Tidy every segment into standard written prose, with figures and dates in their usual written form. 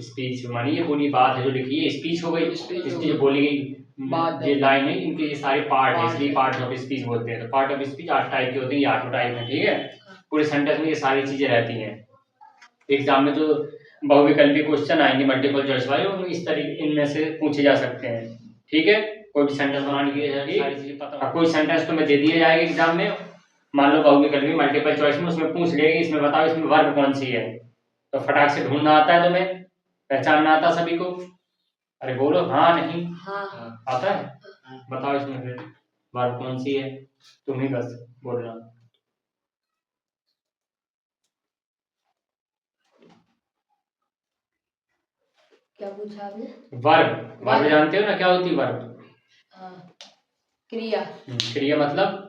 Speech मानी ये पूरी बात है जो लिखी है, स्पीच हो गई, स्पीच बोली गई, ये लाइन है, इनके ये सारे पार्ट है, इसलिए पार्ट ऑफ स्पीच बोलते हैं। तो पार्ट ऑफ स्पीच 8 टाइप के होते हैं, ये 8 टाइप है, ठीक है। पूरे सेंटेंस में ये सारी चीजें रहती हैं। एग्जाम में जो बहुविकल्पी क्वेश्चन आएंगे मल्टीपल चॉइस वाले, उनमें इस तरीके इनमें से पूछे जा सकते हैं, ठीक है। कोई भी सेंटेंस बनाने के लिए सारी चीजें पता, कोई सेंटेंस तुम्हें दे दिया जाएगा एग्जाम में, मान लो बहुविकल्पी मल्टीपल चॉइस में, उसमें पूछ लेगी इसमें बताओ इसमें वर्ब कौन सी है, तो फटाक से ढूंढना आता है तुम्हें, पहचानना आता सभी को। अरे बोलो हाँ नहीं हाँ। आता है, बताओ इसमें फिर वर्ब कौन सी है, तुम ही बस बोलना। क्या पूछा आपने? वर्ब, वर्ब जानते हो ना क्या होती है वर्ब? क्रिया। क्रिया मतलब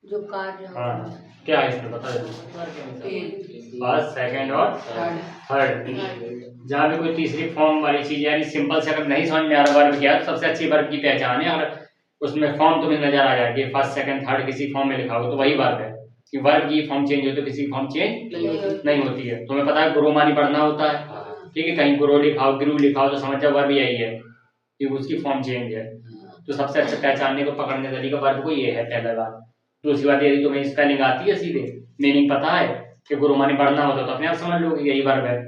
जो कार्य। हाँ, क्या है इसमें बता दो। फर्स्ट, सेकंड और थर्ड। जहाँ भी कोई तीसरी फॉर्म वाली चीज, यानी सिंपल से अगर नहीं समझ में आ रहा वर्ब क्या है, सबसे अच्छी वर्ब की पहचान है, अगर उसमें फॉर्म तुम्हें नजर आ जाए कि फर्स्ट सेकंड थर्ड किसी फॉर्म में लिखा हो तो वही वर्ब है। कि वर्ब की फॉर्म चेंज हो तो किसी फॉर्म चेंज नहीं होती है। तुम्हें पता है गुरु मानी पढ़ना होता है, ठीक है, कहीं गुरु लिखाओ गिरू लिखाओ तो समझ जाओ वर्ब यही है कि उसकी फॉर्म चेंज है। तो सबसे अच्छा पहचानने को पकड़ने का तरीका वर्ब को ये है, पहला बात। दूसरी बात यदि तुम्हें स्पेलिंग आती है, सीधे मीनिंग पता है कि गुरु मानी पढ़ना होता तो अपने आप समझ लोगे यही वर्ब है।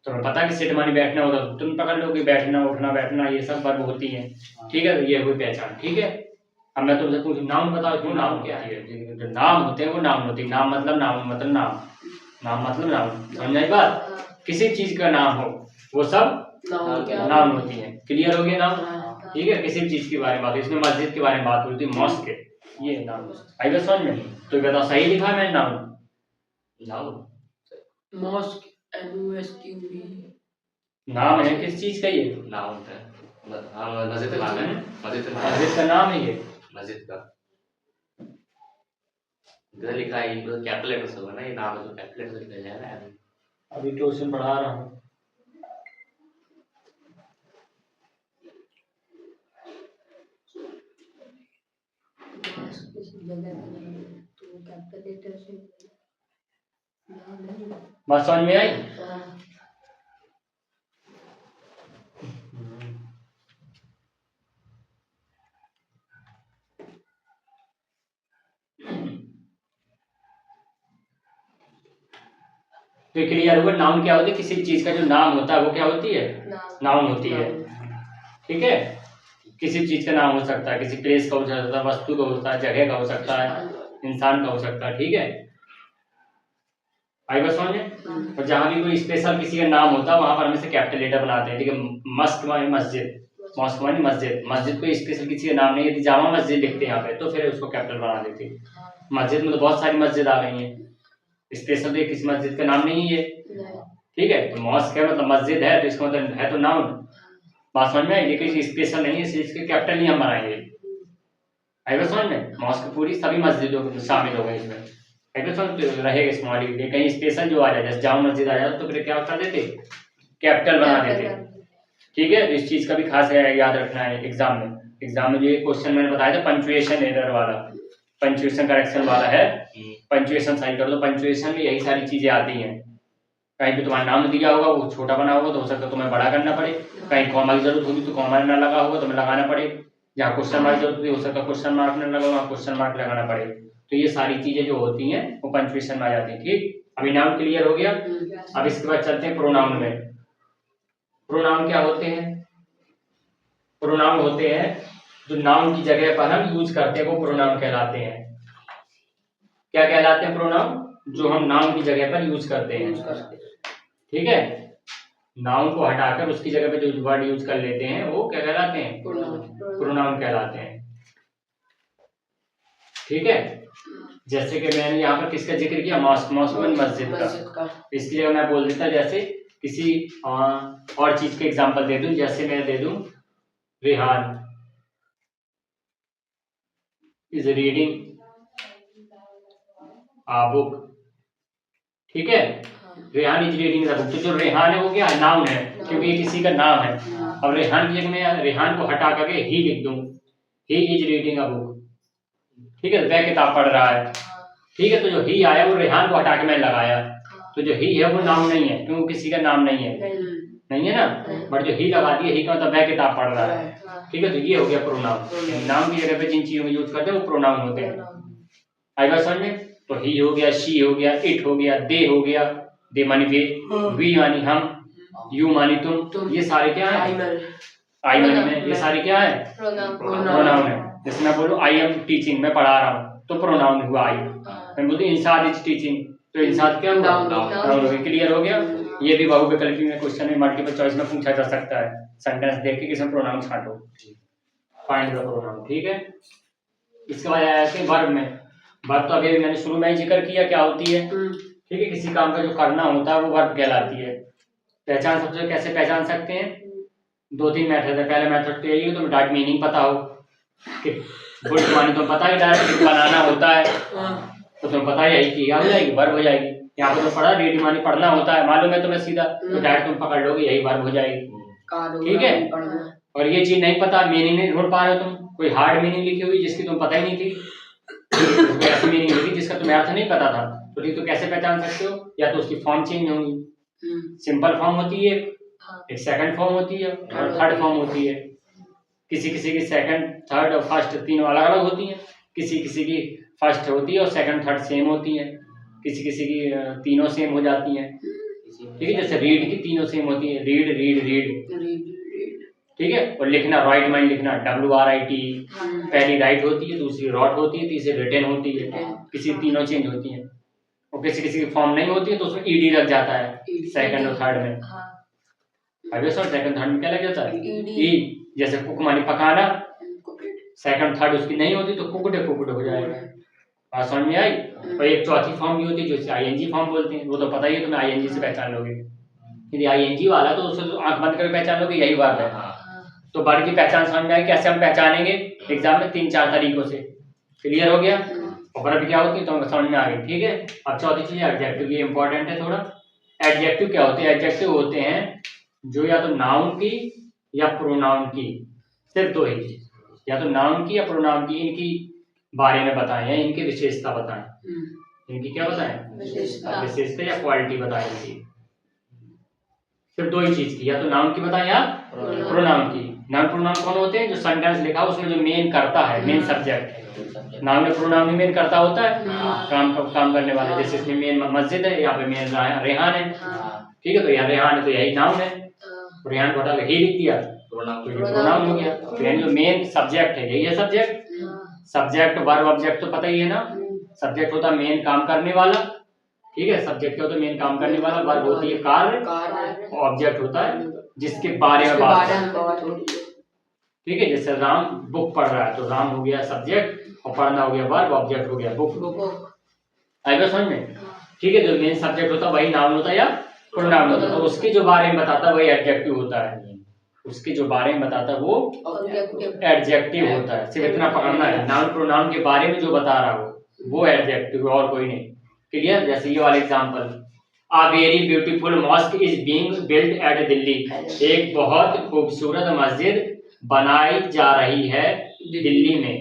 तुम्हें पता है कि सिट मानी बैठना होता तो तुम पकड़ लोगे बैठना उठना बैठना ये सब वर्ब होती हैं, ठीक है। ये हुई पहचान, ठीक है। अब मैं तुमसे पूछूं नाउन बताओ, क्यों नाउन क्या है? जो नाम होते हैं वो नाउन होती है। नाम मतलब नाउन मतलब नाम, नाम मतलब नाउन, समझ आई बात? किसी चीज का नाम हो वो सब नाउन होती है। क्लियर हो गया नाउन, ठीक है। किसी भी चीज के बारे में बात, इसमें मस्जिद के बारे में बात होती है, मॉस्क, ये नाउन। आई बात समझ में? तो बताओ सही लिखा है मैंने नाउन? नाउन मॉस्क MUSQUE नाम है किस चीज का? ये नाउन है, मस्जिद का नाम है, मस्जिद का नाम है ये, मस्जिद का इधर लिखा है, ये कैपिटल लेटर से होगा ना, ये नाम है तो कैपिटल लेटर से लिखा जाएगा ना। अभी ट्यूशन पढ़ा रहा हूँ। बात समझ में आई? तो क्लियर हुआ नाउन क्या होती है? किसी चीज का जो नाम होता है वो क्या होती है? नाउन होती है, ठीक है। किसी चीज का नाम हो सकता है, किसी प्लेस का हो सकता है, वस्तु का हो सकता है, जगह का हो सकता है, इंसान का हो सकता है, ठीक है। आई बात समझ में? और जहाँ भी कोई स्पेशल किसी का नाम होता है वहां पर हमेशा कैपिटल लेटर बनाते हैं, ठीक है। मस्क मानी मस्जिद, मॉस्क मानी मस्जिद, मस्जिद को स्पेशल किसी का नाम नहीं, यदि जामा मस्जिद लिखते हैं यहाँ पे तो फिर उसको कैपिटल बना देते हैं। मस्जिद में तो बहुत सारी मस्जिद आ गई है, स्पेशल तो किसी मस्जिद का नाम नहीं है, ठीक है। तो मॉस्क है मतलब मस्जिद है, तो इसका मतलब है तो नाउन, बात समझ में आई? लेकिन स्पेशल नहीं है, इसके कैपिटल नहीं हम बनाएंगे। आई बात समझ में? मॉस्क पूरी सभी मस्जिदों शामिल हो गए इसमें, रहेगा स्मॉल, कहीं स्पेशल जो आ जाए जैसे जामा मस्जिद आ जाए तो फिर क्या कर देते? कैपिटल बना देते, ठीक है। इस चीज का भी खास याद रखना है एग्जाम में। एग्जाम में जो ये क्वेश्चन मैंने बताया था पंचुएशन एरर वाला, पंचुएशन करेक्शन वाला है, पंचुएशन सही कर दो। पंचुएशन में यही सारी चीजें आती हैं। कहीं भी तुम्हारा नाम दिया होगा वो छोटा बना होगा तो हो सकता है तुम्हें बड़ा करना पड़े, कहीं कॉमा की जरूरत होगी तो कॉमा न लगा होगा तुम्हें लगाना पड़े, जहाँ क्वेश्चन मार्क जरूरत होगी हो सकता है क्वेश्चन मार्क न लगा वहाँ क्वेश्चन मार्क लगाना पड़े। तो ये सारी चीजें जो होती हैं वो पंचुएशन में आ जाती है, ठीक। अभी नाउन क्लियर हो गया। अब इसके बाद चलते हैं प्रोनाउन में। प्रोनाउन क्या होते हैं? प्रोनाउन होते हैं जो नाउन की जगह पर हम यूज करते हैं वो प्रोनाउन कहलाते हैं। क्या कहलाते हैं प्रोनाउन? जो हम नाउन की जगह पर यूज करते हैं, ठीक है। नाउन को हटाकर उसकी जगह पे जो वर्ड यूज कर लेते हैं वो क्या कहलाते हैं? प्रोनाउन कहलाते हैं, ठीक है। जैसे कि मैंने यहाँ पर किसका जिक्र किया? मॉस्क, मॉस्क मस्जिद का। इसकी जगह मैं बोल देता जैसे किसी और चीज के एग्जांपल दे दूं, जैसे मैं दे दूं Rehan is reading a book, ठीक है। Rehan is reading the book, तो जो रेहान है वो क्या है? नाउन है, क्योंकि ये किसी का नाम है। अब रेहान की जगह मैं रेहान को हटा करके ही लिख दूं, he is reading a book, ठीक है। वह किताब पढ़ रहा है, ठीक है। तो जो ही आया वो रेहान को हटा के मैंने लगाया, तो जो ही है वो नाउन नहीं है, क्योंकि किसी का नाम नहीं है, नहीं है ना। बट जो ही लगा दिया, ही का मतलब वह किताब पढ़ रहा है, ठीक है। तो ये हो गया प्रोनाउन। नाम की जगह पे जिन चीजों को यूज करते हैं वो प्रोनाउन होते हैं। आई बात समझ में? तो ही हो गया, शी हो गया, इट हो गया, दे हो गया, दे मानी वे, वी मानी हम, यू मानी तुम, ये सारे क्या है? आई मानी में, ये सारे क्या है? प्रोनाउन है। जैसे मैं बोलूं आई एम टीचिंग, मैं पढ़ा रहा हूँ, तो प्रोनाउन हुआ आई। मैं बोलती इंसाद इज टीचिंग, तो इंसाद क्या हुआ? नाउन हो गया। क्लियर हो गया? ये भी बहुविकल्पी में क्वेश्चन में मल्टीपल चॉइस में पूछा जा सकता है। सेंटेंस देख के किसमें प्रोनाउन छांटो, फाइंड द प्रोनाउन, ठीक है। इसके बाद आया कि वर्ब में। वर्ब तो अभी मैंने शुरू में ही जिक्र किया क्या होती है, ठीक है। किसी काम का जो करना होता है वो वर्ब कहलाती है। पहचान सबसे कैसे पहचान सकते हैं? 2-3 मेथड है। पहला मेथड तो यही है तुम्हें डायरेक्ट मीनिंग पता हो कि गुड मानी तो पता है डायरेक्ट बनाना होता है, तो तुम्हें पता है यही किया हो जाएगी, वर्ब हो जाएगी। यहाँ पर तो पढ़ा रीड मानी पढ़ना होता है, मालूम है तुम्हें सीधा, तो डायरेक्ट तुम पकड़ लोगे यही वर्ब हो जाएगी, ठीक है। और ये चीज नहीं पता, मीनिंग नहीं ढूंढ पा रहे हो तुम, कोई हार्ड मीनिंग लिखी हुई जिसकी तुम पता ही नहीं थी, ऐसी मीनिंग लिखी जिसका तुम्हें अर्थ नहीं पता था, तो ठीक, तो कैसे पहचान सकते हो? या तो उसकी फॉर्म चेंज होगी, सिंपल फॉर्म होती है, एक सेकंड फॉर्म होती है और थर्ड फॉर्म होती है। किसी किसी की सेकंड, थर्ड और फर्स्ट तीनों अलग अलग होती हैं। किसी किसी की फर्स्ट होती है और सेकंड थर्ड सेम होती है। किसी किसी की तीनों सेम हो जाती हैं, ठीक है। जैसे रीड की तीनों सेम होती है, रीड रीड रीड, ठीक है। और लिखना, राइट माइंड लिखना, WRIT, पहली राइट होती है, दूसरी रॉट होती है, तीसरी रिटन होती है। किसी तीनों चेंज होती हैं। और किसी किसी की फॉर्म नहीं होती है तो उसमें ED लग जाता है सेकंड और थर्ड में। अभी सर सेकंड थर्ड में क्या लग जाता है? ई। जैसे कुक मानी पकाना, सेकंड थर्ड उसकी नहीं होती तो कुकड़े कुकड़े हो जाएगा। बात समझ में आई? और एक चौथी फॉर्म भी होती है जो ING फॉर्म बोलते हैं, वो तो पता ही है तुम्हें, ING से पहचान लोगे। यदि ING वाला तो उससे आंख बंद करके पहचान लोगे यही वर्ब है। तो वर्ब की पहचान समझ में आई? कैसे हम पहचानेंगे एग्जाम में? 3-4 तरीकों से। क्लियर हो गया? और वर्ब क्या होती है तो समझ में आ गई, ठीक है। अब चौथी चीज एडजेक्टिव, ये इंपॉर्टेंट है थोड़ा। एडजेक्टिव क्या होते हैं? एडजेक्टिव होते हैं जो या तो नाउन की या प्रोनाउन की, सिर्फ दो ही चीज, या तो नाउन की या प्रोनाउन की, इनकी बारे में बताएं या इनकी विशेषता बताएं। इनकी क्या बताएं? विशेषता या क्वालिटी बताएं इनकी। सिर्फ दो ही चीज की, या तो नाउन की बताएं या प्रोनाउन की। नाउन प्रोनाउन कौन होते हैं? जो सेंटेंस लिखा है उसमें जो मेन करता है, मेन सब्जेक्ट है। नाउन में प्रोनाउन मेन करता होता है, काम करने वाले। जैसे इसमें मेन मस्जिद है, यहाँ पे मेन रेहान है, ठीक है। तो यहाँ रेहान है तो यही नाउन है, रेहान को हटा के ही लिख दिया तो प्रोनाउन हो गया। तो यानी जो मेन सब्जेक्ट है यही है सब्जेक्ट। सब्जेक्ट वर्ब ऑब्जेक्ट तो पता ही है ना। सब्जेक्ट होता है मेन काम करने वाला, ठीक है। सब्जेक्ट क्या होता है? मेन काम करने वाला। वर्ब होती है कार्य, ऑब्जेक्ट होता है जिसके बारे में बात है, ठीक है। जैसे राम बुक पढ़ रहा है तो राम हो गया सब्जेक्ट और पढ़ना हो गया वर्ब, ऑब्जेक्ट हो गया बुक। आएगा समझ में? ठीक है। जो मेन सब्जेक्ट होता है वही नाउन होता है या प्रोनाउन होता है। तो उसके जो बारे में बताता है वही एडजेक्टिव होता है। उसके जो बारे में बताता है वो एडजेक्टिव होता है। सिर्फ इतना पकड़ना है, नाउन प्रोनाउन के बारे में जो बता रहा हो वो एडजेक्टिव, और कोई नहीं। क्लियर? जैसे ये वाला example, A very beautiful mosque is being built at Delhi. एक बहुत खूबसूरत मस्जिद बनाई जा रही है दिल्ली में।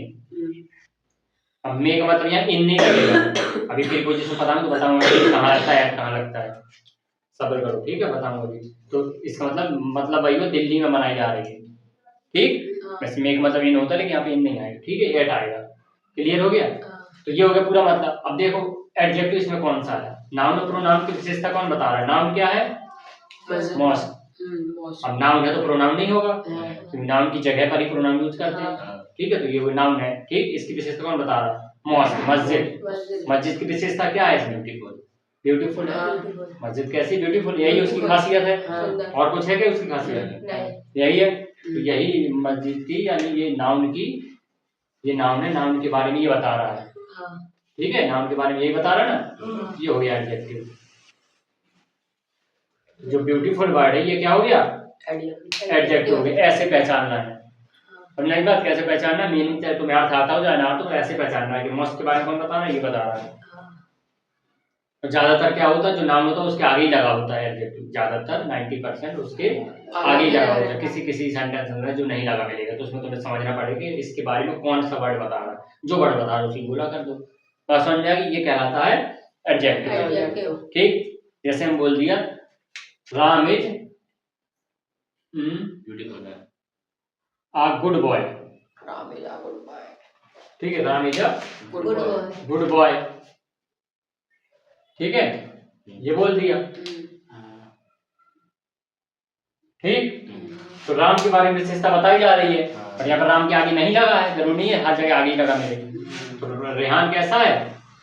अब मे का मतलब यहाँ इन नहीं लगेगा, अभी फिर कुछ पता नहीं तो बताऊंगा कहाँ लगता है, कहाँ लगता है, सब्र करो, ठीक है, बताऊंगा अभी। तो इसका मतलब वही हो, दिल्ली में बनाई जा रही है, ठीक। वैसे मे का मतलब इन होता है लेकिन यहाँ पे इन नहीं आएगा, ठीक है, एट आएगा। क्लियर हो गया? तो ये हो गया पूरा मतलब। अब देखो एडजेक्टिव इसमें कौन सा है? नाउन और प्रोनाउन की विशेषता कौन बता रहा है? नाउन क्या है? मॉस्क। अब नाउन है तो प्रोनाउन नहीं होगा, तो नाउन की जगह पर ही प्रोनाउन यूज करते हैं, ठीक है। तो ये वो नाउन है, ठीक। इसकी विशेषता कौन बता रहा है? मॉस्क, मस्जिद। मस्जिद की विशेषता क्या है? ब्यूटीफुल, ब्यूटीफुल है मस्जिद। कैसी? ब्यूटीफुल, यही उसकी खासियत है। और कुछ है क्या उसकी खासियत? यही है। तो यही मस्जिद की, यानी ये नाउन की, ये नाउन है, नाउन के बारे में ये बता रहा है, ठीक है। नाउन के बारे में यही बता रहा है ना। ये हो गया एडजेक्टिव। जो ब्यूटीफुल वर्ड है ये क्या हो गया? एडजेक्टिव हो गया। ऐसे पहचानना है। और नहीं बात कैसे पहचानना, मीनिंग चाहे तुम्हें अर्थ आता हो चाहे ना, तो ऐसे पहचानना है कि मॉस्क के बारे में कौन बता रहा है? ये बता रहा है। और ज्यादातर क्या होता है, जो नाम होता है उसके आगे ही लगा होता है एडजेक्टिव। ज्यादातर 90% उसके आगे ही लगा होता है। किसी किसी सेंटेंस में जो नहीं लगा मिलेगा तो उसमें तुम्हें समझना पड़ेगा कि इसके बारे में कौन सा वर्ड बता रहा है। जो वर्ड बता रहा है उसी बोला कर दो, बात समझ में आ गई। ये कहलाता है एडजेक्टिव, ठीक। जैसे हम बोल दिया राम इज ब्यूटीफुल है। A good boy, Ram is a good boy. ठीक है, Ram is a good boy. Good boy, ठीक है, ये बोल दिया, ठीक। तो राम के बारे में विशेषता बताई जा रही है, और यहाँ पर राम के आगे नहीं लगा है, जरूरी नहीं है हर जगह आगे लगा मेरे। तो रेहान कैसा है?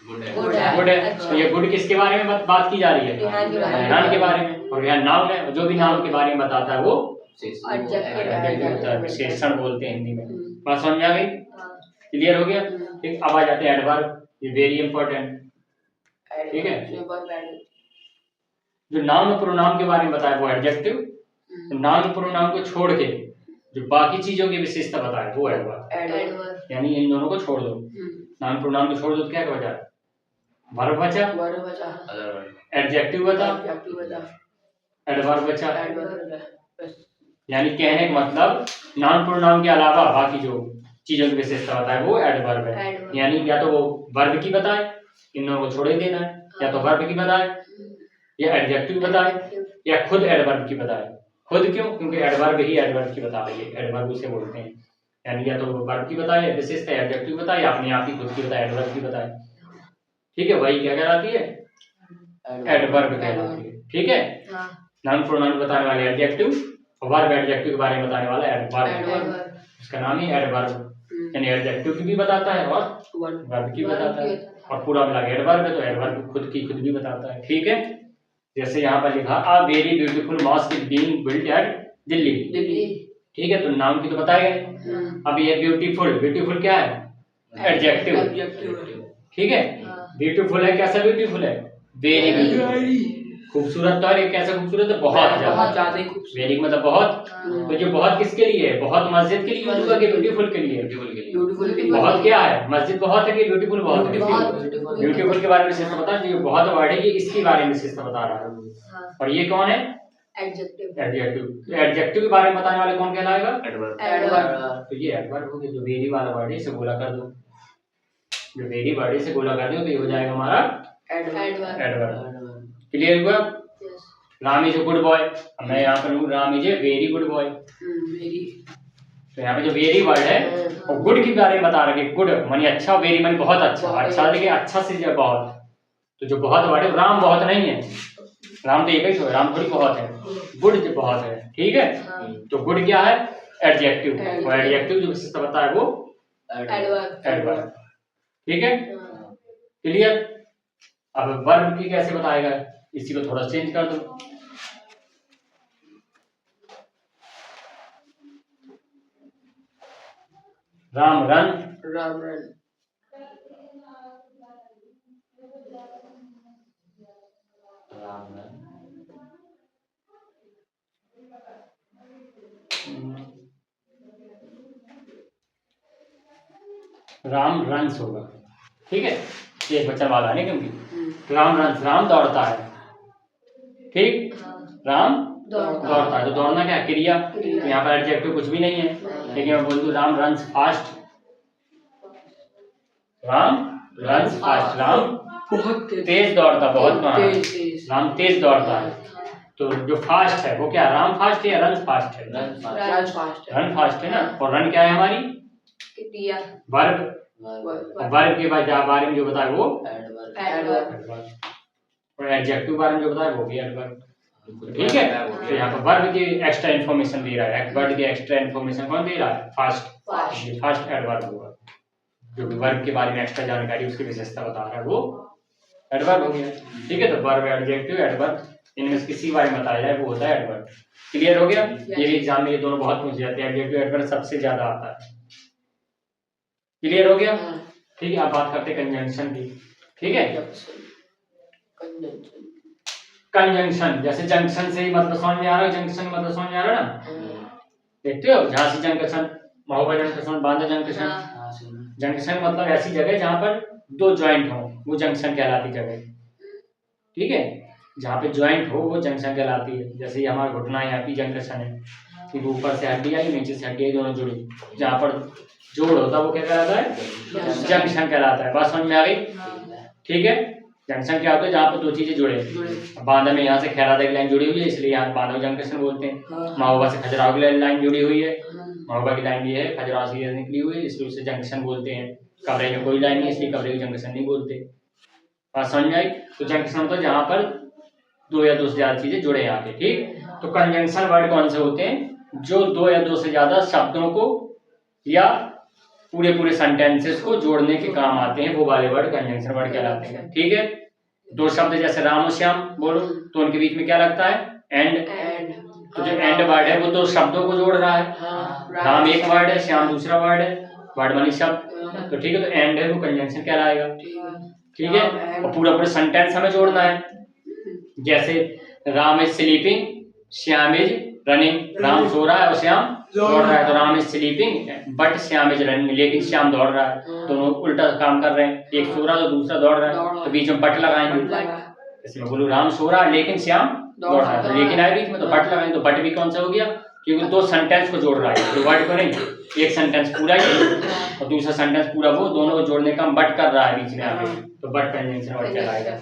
गुड है। गुड है। गुड है। अच्छा। तो ये गुड किसके बारे में बात की जा रही है? रेहान के बारे में। रेहान के बारे में। और रेहान नाउन है, जो भी नाम के बारे में बताता है वो Adjective adjective होता है, विशेषण बोलते हैं हिंदी में। हम्म। बात समझ में आ गई? हाँ। क्लियर हो गया? ठीक, अब आ जाते हैं एडवर्ब, ये वेरी इंपॉर्टेंट, ठीक है। जो नाउन और प्रोनाउन के बारे में बताया वो एडजेक्टिव, नाउन और प्रोनाउन को छोड़ के जो बाकी चीजों की विशेषता बताए वो एडवर्ब, एडवर्ब। यानी इन दोनों को छोड़ दो, नाउन प्रोनाउन को छोड़ दो तो क्या बचा? वर्ब बचा, वर्ब बचा। Other word. एडजेक्टिव बचा, एडजेक्टिव बचा। एडवर्ब बचा। एडवर्ब बचा। बस। यानी कहने का मतलब नाउन प्रोनाउन के अलावा बाकी जो चीजों की विशेषता बताए वो एडवर्ब है। एडवर्ब। यानी या तो वो वर्ब की बताए, इन दोनों को छोड़ ही देना है, या तो वर्ब की बताए या एडजेक्टिव बताए या खुद एडवर्ब की बताए। खुद क्यों? क्योंकि एडवर्ब ही एडवर्ब की बता रही है, एडवर्ब उसे बोलते हैं। यानी या तो वर्ब की बताए, विशेषता एडजेक्टिव बताए, या अपने आप ही खुद की बताए, एडवर्ब की बताए, ठीक है। वही क्या कहलाती है? एडवर्ब कहलाती है, ठीक है। हाँ। नाउन प्रोनाउन बताने वाले एडजेक्टिव, और वर्ब एडजेक्टिव के बारे में बताने वाला एडवर्ब, एडवर्ब। उसका नाम ही एडवर्ब। यानी एडजेक्टिव की भी बताता है और वर्ब की बताता है, और पूरा मिला के एडवर्ब है, तो एडवर्ब खुद भी बताता है, ठीक है। जैसे यहाँ पर लिखा a very beautiful mask is being built at Delhi, Delhi. ठीक है, तो नाम की तो बताए गए। अब ये ब्यूटीफुल, ब्यूटीफुल क्या है? एडजेक्टिव, ठीक है। ब्यूटीफुल है, कैसा ब्यूटीफुल है? Very beautiful. खूबसूरत तो है, कैसा खूबसूरत है? बहुत ज्यादा ही खूबसूरत। वेरी मतलब बहुत। तो ये बहुत किसके लिए है? बहुत मस्जिद के लिए यूज हुआ कि ब्यूटीफुल के लिए? ब्यूटीफुल के बहुत क्या है? मस्जिद बहुत है कि ब्यूटीफुल बहुत है? बहुत। ब्यूटीफुल के बारे में विशेषता बता, जो बहुत वर्ड है ये इसके बारे में विशेषता बता रहा है। हाँ। और ये कौन है? एडजेक्टिव। एडजेक्टिव। तो एडजेक्टिव के बारे में बताने वाले कौन कहलाएगा? एडवर्ब। एडवर्ब। तो ये एडवर्ब हो गया। जो वेरी वाला वर्ड है इसे गोला कर दो, जो वेरी वर्ड है इसे गोला कर दो तो ये हो जाएगा हमारा एडवर्ब। एडवर्ब। क्लियर हुआ? Yes. Ram is a good boy, मैं यहाँ पर हूँ Ram is a very good boy. Very. तो यहाँ पे जो वेरी वर्ड है और गुड के बारे में बता रहे, गुड मानी अच्छा, वेरी मानी बहुत अच्छा, अच्छा देखिए अच्छा से जो बहुत, तो जो बहुत वर्ड है राम बहुत नहीं है, राम तो एक ही तो है, राम थोड़ी बहुत है, गुड जो बहुत है, ठीक है। तो गुड क्या है? एडजेक्टिव, और एडजेक्टिव जो विशेषता बताता है वो एडवर्ब। एडवर्ब, ठीक है। क्लियर? अब वर्ब की कैसे बताएगा, इसी को थोड़ा चेंज कर दो। Ram run, Ram run. Ram runs होगा, ठीक है, एक बच्चा वाला है क्योंकि राम रन्स, राम दौड़ता है, ठीक। राम दौड़ता है, तो दौड़ना क्या है? क्रिया। तो यहाँ पर एडजेक्टिव कुछ भी नहीं है, लेकिन मैं बोल दूं Ram runs fast, Ram runs fast, Ram बहुत तेज दौड़ता, बहुत तेज। राम तेज दौड़ता है। तो जो फास्ट है वो क्या? राम फास्ट है या रन फास्ट है? Run fast. रन फास्ट है ना। और रन क्या है हमारी? क्रिया। वर्ब। वर्ब के बारे में जो बताया वो एडवर्ब। और एडजेक्टिव बारे में जो बताया वो भी एडवर्ब, ठीक है। तो यहाँ पर वर्ब की एक्स्ट्रा इन्फॉर्मेशन दे रहा है, वर्ब की एक्स्ट्रा इन्फॉर्मेशन कौन दे रहा है? फास्ट। ये फास्ट एडवर्ब होगा, जो वर्ब के बारे में एक्स्ट्रा जानकारी उसकी विशेषता बता रहा है वो एडवर्ब हो गया, ठीक है। तो वर्ब, एडजेक्टिव, एडवर्ब, इनमें से किसी बारे में बताया जाए वो होता है एडवर्ब। क्लियर हो गया? ये भी एग्जाम में ये दोनों बहुत पूछ जाते हैं, एडजेक्टिव एडवर्ब सबसे ज्यादा आता है। क्लियर हो गया? ठीक है। अब बात करते हैं कंजंक्शन की, ठीक है। कंजंक्शन, जैसे जंक्शन से ही मतलब समझ में आ रहा है, जंक्शन मतलब समझ में आ रहा है ना, देखते हो Jhansi junction, Mahoba junction, Banda junction. Junction मतलब ऐसी जगह जहाँ पर दो ज्वाइंट हो, वो जंक्शन कहलाती जगह, ठीक है। जहाँ पे ज्वाइंट हो वो जंक्शन कहलाती है। जैसे ये हमारा घुटना है, यहाँ पे जंक्शन है, कि ऊपर से हड्डी आई, नीचे से हड्डी आई, दोनों जुड़ी, जहाँ पर जोड़ होता है वो क्या कहलाता है? जंक्शन कहलाता है। बात समझ में आ गई? ठीक है। जंक्शन क्या होता है जहाँ पर दो चीजें जुड़े। जुड़े। बांदा में यहाँ से खैरादा की लाइन जुड़ी हुई है इसलिए यहाँ बांदा जंक्शन बोलते हैं। हाँ। महोबा से खजुराहो की लाइन जुड़ी हुई है, हाँ। महोबा की लाइन ये है, खजुराहो से ये निकली हुई है इसलिए उसे जंक्शन बोलते हैं। कवरेज में कोई लाइन नहीं इसलिए कवरेज जंक्शन नहीं बोलते। बात समझ में आई? तो जंक्शन होता है जहाँ पर दो या दो से ज्यादा चीजें जुड़े यहाँ पे, ठीक। तो कंजंक्शन वर्ड कौन से होते हैं? जो दो या दो से ज्यादा शब्दों को या पूरे पूरे सेंटेंसेस को जोड़ने के काम आते हैं, वो वाले वर्ड कंजंक्शन वर्ड कहलाते हैं, ठीक है। दो शब्द जैसे राम और श्याम बोलो तो उनके बीच में क्या लगता है? एंड। तो जो एंड वर्ड है वो दो शब्दों को जोड़ रहा है। हाँ। राम एक वर्ड है, श्याम दूसरा वर्ड है, वर्ड मानी शब्द, तो ठीक है। तो एंड है वो कंजंक्शन कहलाएगा, ठीक है। और पूरा पूरा सेंटेंस हमें जोड़ना है। जैसे Ram is sleeping, Shyam is running. Ram सो रहा है और श्याम दौड़ रहा है, तो Ram is sleeping but Shyam is running, लेकिन श्याम दौड़ रहा है। दोनों उल्टा काम कर रहे हैं, एक सो रहा है तो दूसरा दौड़ रहा है, तो बीच में बट लगाएंगे। जैसे मैं बोलूँ राम सो रहा है लेकिन श्याम दौड़ रहा है, तो लेकिन आए बीच में तो बट लगाएंगे, तो बट भी कौन सा हो गया? क्योंकि दो सेंटेंस को जोड़ रहा है, तो वर्ड को नहीं, एक सेंटेंस पूरा ही और दूसरा सेंटेंस पूरा, वो दोनों को जोड़ने का बट कर रहा है बीच में आके, तो बट कंजंक्शन वर्ड कहलाएगा।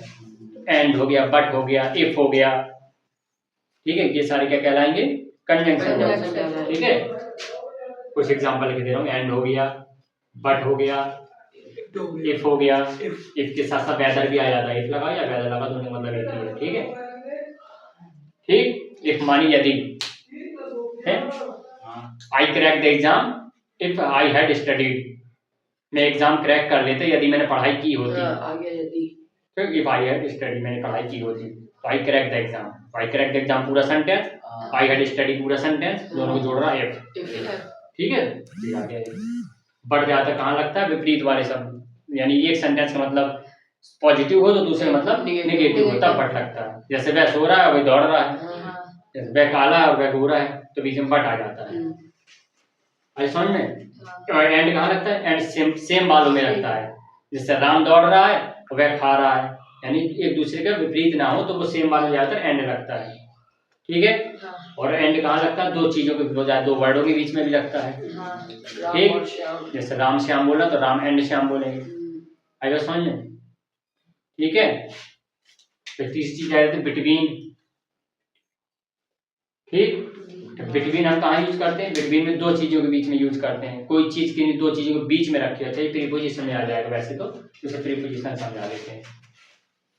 एंड हो गया, बट हो गया, इफ हो गया, ठीक है। ये सारे क्या कहलाएंगे? कंजंक्शन वर्ड, ठीक है। कुछ एग्जांपल लिख दे रहा हूँ। एंड हो गया, बट हो गया, इफ हो गया, इफ के साथ साथ वेदर भी आ जाता है, इफ लगा या वेदर लगा दोनों मतलब एक ही है, ठीक है, ठीक। इफ मानी यदि है। I crack the exam if I had studied, मैं एग्जाम क्रैक कर लेते यदि मैंने पढ़ाई की होती। तो इफ आई हैड स्टडी, मैंने पढ़ाई की होती, तो I crack the exam, I crack the exam पूरा सेंटेंस, आई हैड स्टडी पूरा सेंटेंस, दोनों को जोड़ रहा है इफ, ठीक है। बढ़ जाता कहाँ लगता है? विपरीत वाले शब्द, यानी एक सेंटेंस का मतलब पॉजिटिव हो तो दूसरे मतलब नेगेटिव हो, तब बट लगता है। जैसे वह सो रहा है वह दौड़ रहा है, जैसे वह काला है वह गोरा है, तो बीच में बट आ जाता है। आई समझ में? और एंड कहाँ लगता है? एंड सेम सेम वालों में लगता है। जैसे राम दौड़ रहा है वह खा रहा है, यानी एक दूसरे का विपरीत ना हो तो वो सेम वालों में ज्यादातर एंड लगता है, ठीक है। और एंड कहाँ लगता है? दो चीजों के, दो वर्डों के बीच में भी लगता है, ठीक। जैसे राम श्याम बोला तो राम एंड श्याम बोलेंगे, आएगा समझ में, ठीक है। फिर तीसरी चीज आ जाती है बिटवीन, ठीक। बिटवीन हम कहाँ यूज करते हैं? बिटवीन में दो चीजों के बीच में यूज करते हैं। कोई चीज की दो चीजों के बीच में रखी होती है, प्रीपोजिशन में आ जाएगा, वैसे तो उसे प्रीपोजिशन समझा देते हैं।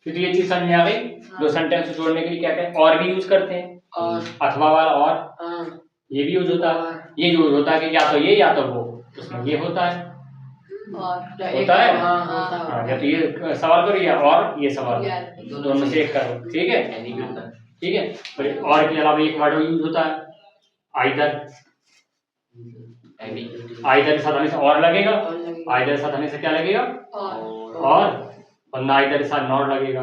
क्योंकि ये चीज समझ में आ गई। दो सेंटेंस को जोड़ने के लिए क्या कहते हैं? और भी यूज करते हैं, और अथवा वाला और, ये भी यूज होता है। ये यूज होता है कि या तो ये या तो वो, उसमें ये होता है, होता है। हाँ, या तो ये सवाल करो या और ये सवाल, दोनों में से एक करो, ठीक है, ठीक है। और के अलावा एक वर्ड यूज होता है आइदर, आइदर के साथ हमेशा और लगेगा, आइदर के साथ हमेशा क्या लगेगा? और नाइदर के साथ नॉर लगेगा,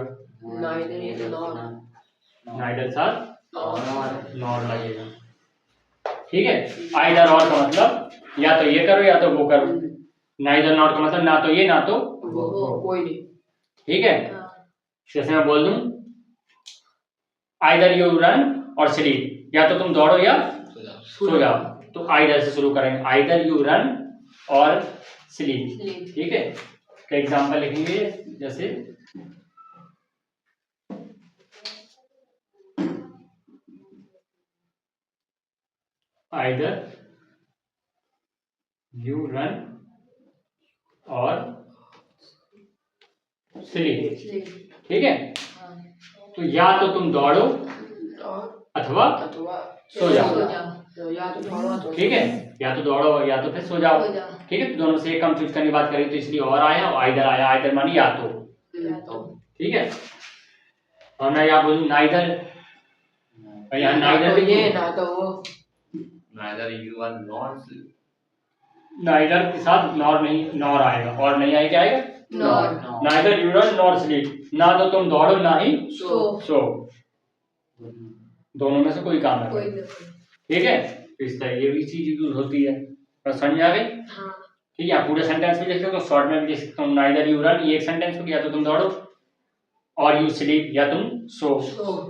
नाइदर के साथ नॉर लगेगा, ठीक है। आइदर और का मतलब या तो ये करो या तो वो करो, नाइदर नॉर का मतलब ना तो ये ना तो वो, कोई नहीं, ठीक है। जैसे मैं बोल दूं आइदर यू रन और स्लीप, या तो तुम दौड़ो या सो जाओ, तो आइदर से शुरू करेंगे, आइदर यू रन और स्लीप, ठीक है। का एग्जांपल लिखेंगे, जैसे आइदर यू रन और स्लीप, ठीक है। तो या तो तुम दौड़ो अथवा सो जाओ, ठीक है, या तो दौड़ो या तो फिर सो जाओ, ठीक है। तो दोनों से एक हम चूज करने की बात करें तो इसलिए और आया और आइदर आया, आइदर मानी या तो, ठीक है। और मैं यहाँ बोलूँ नाइदर, यहाँ नाइदर भी ये ना तो वो, neither you are not, neither के साथ नॉर नहीं, नॉर आएगा, और नहीं आएगा, क्या आएगा? Nor. Neither you run nor sleep, ना तो तुम दौड़ो ना ही सो, दोनों में से कोई काम है, ठीक है। इस तरह ये भी चीज यूज होती है, तो समझ आ गई, ठीक है। पूरे सेंटेंस में लिख सकते हो, शॉर्ट में भी लिख सकते हो। नाइदर यू रन ये एक सेंटेंस हो गया, या तो तुम दौड़ो, और यू स्लीप या तुम सो,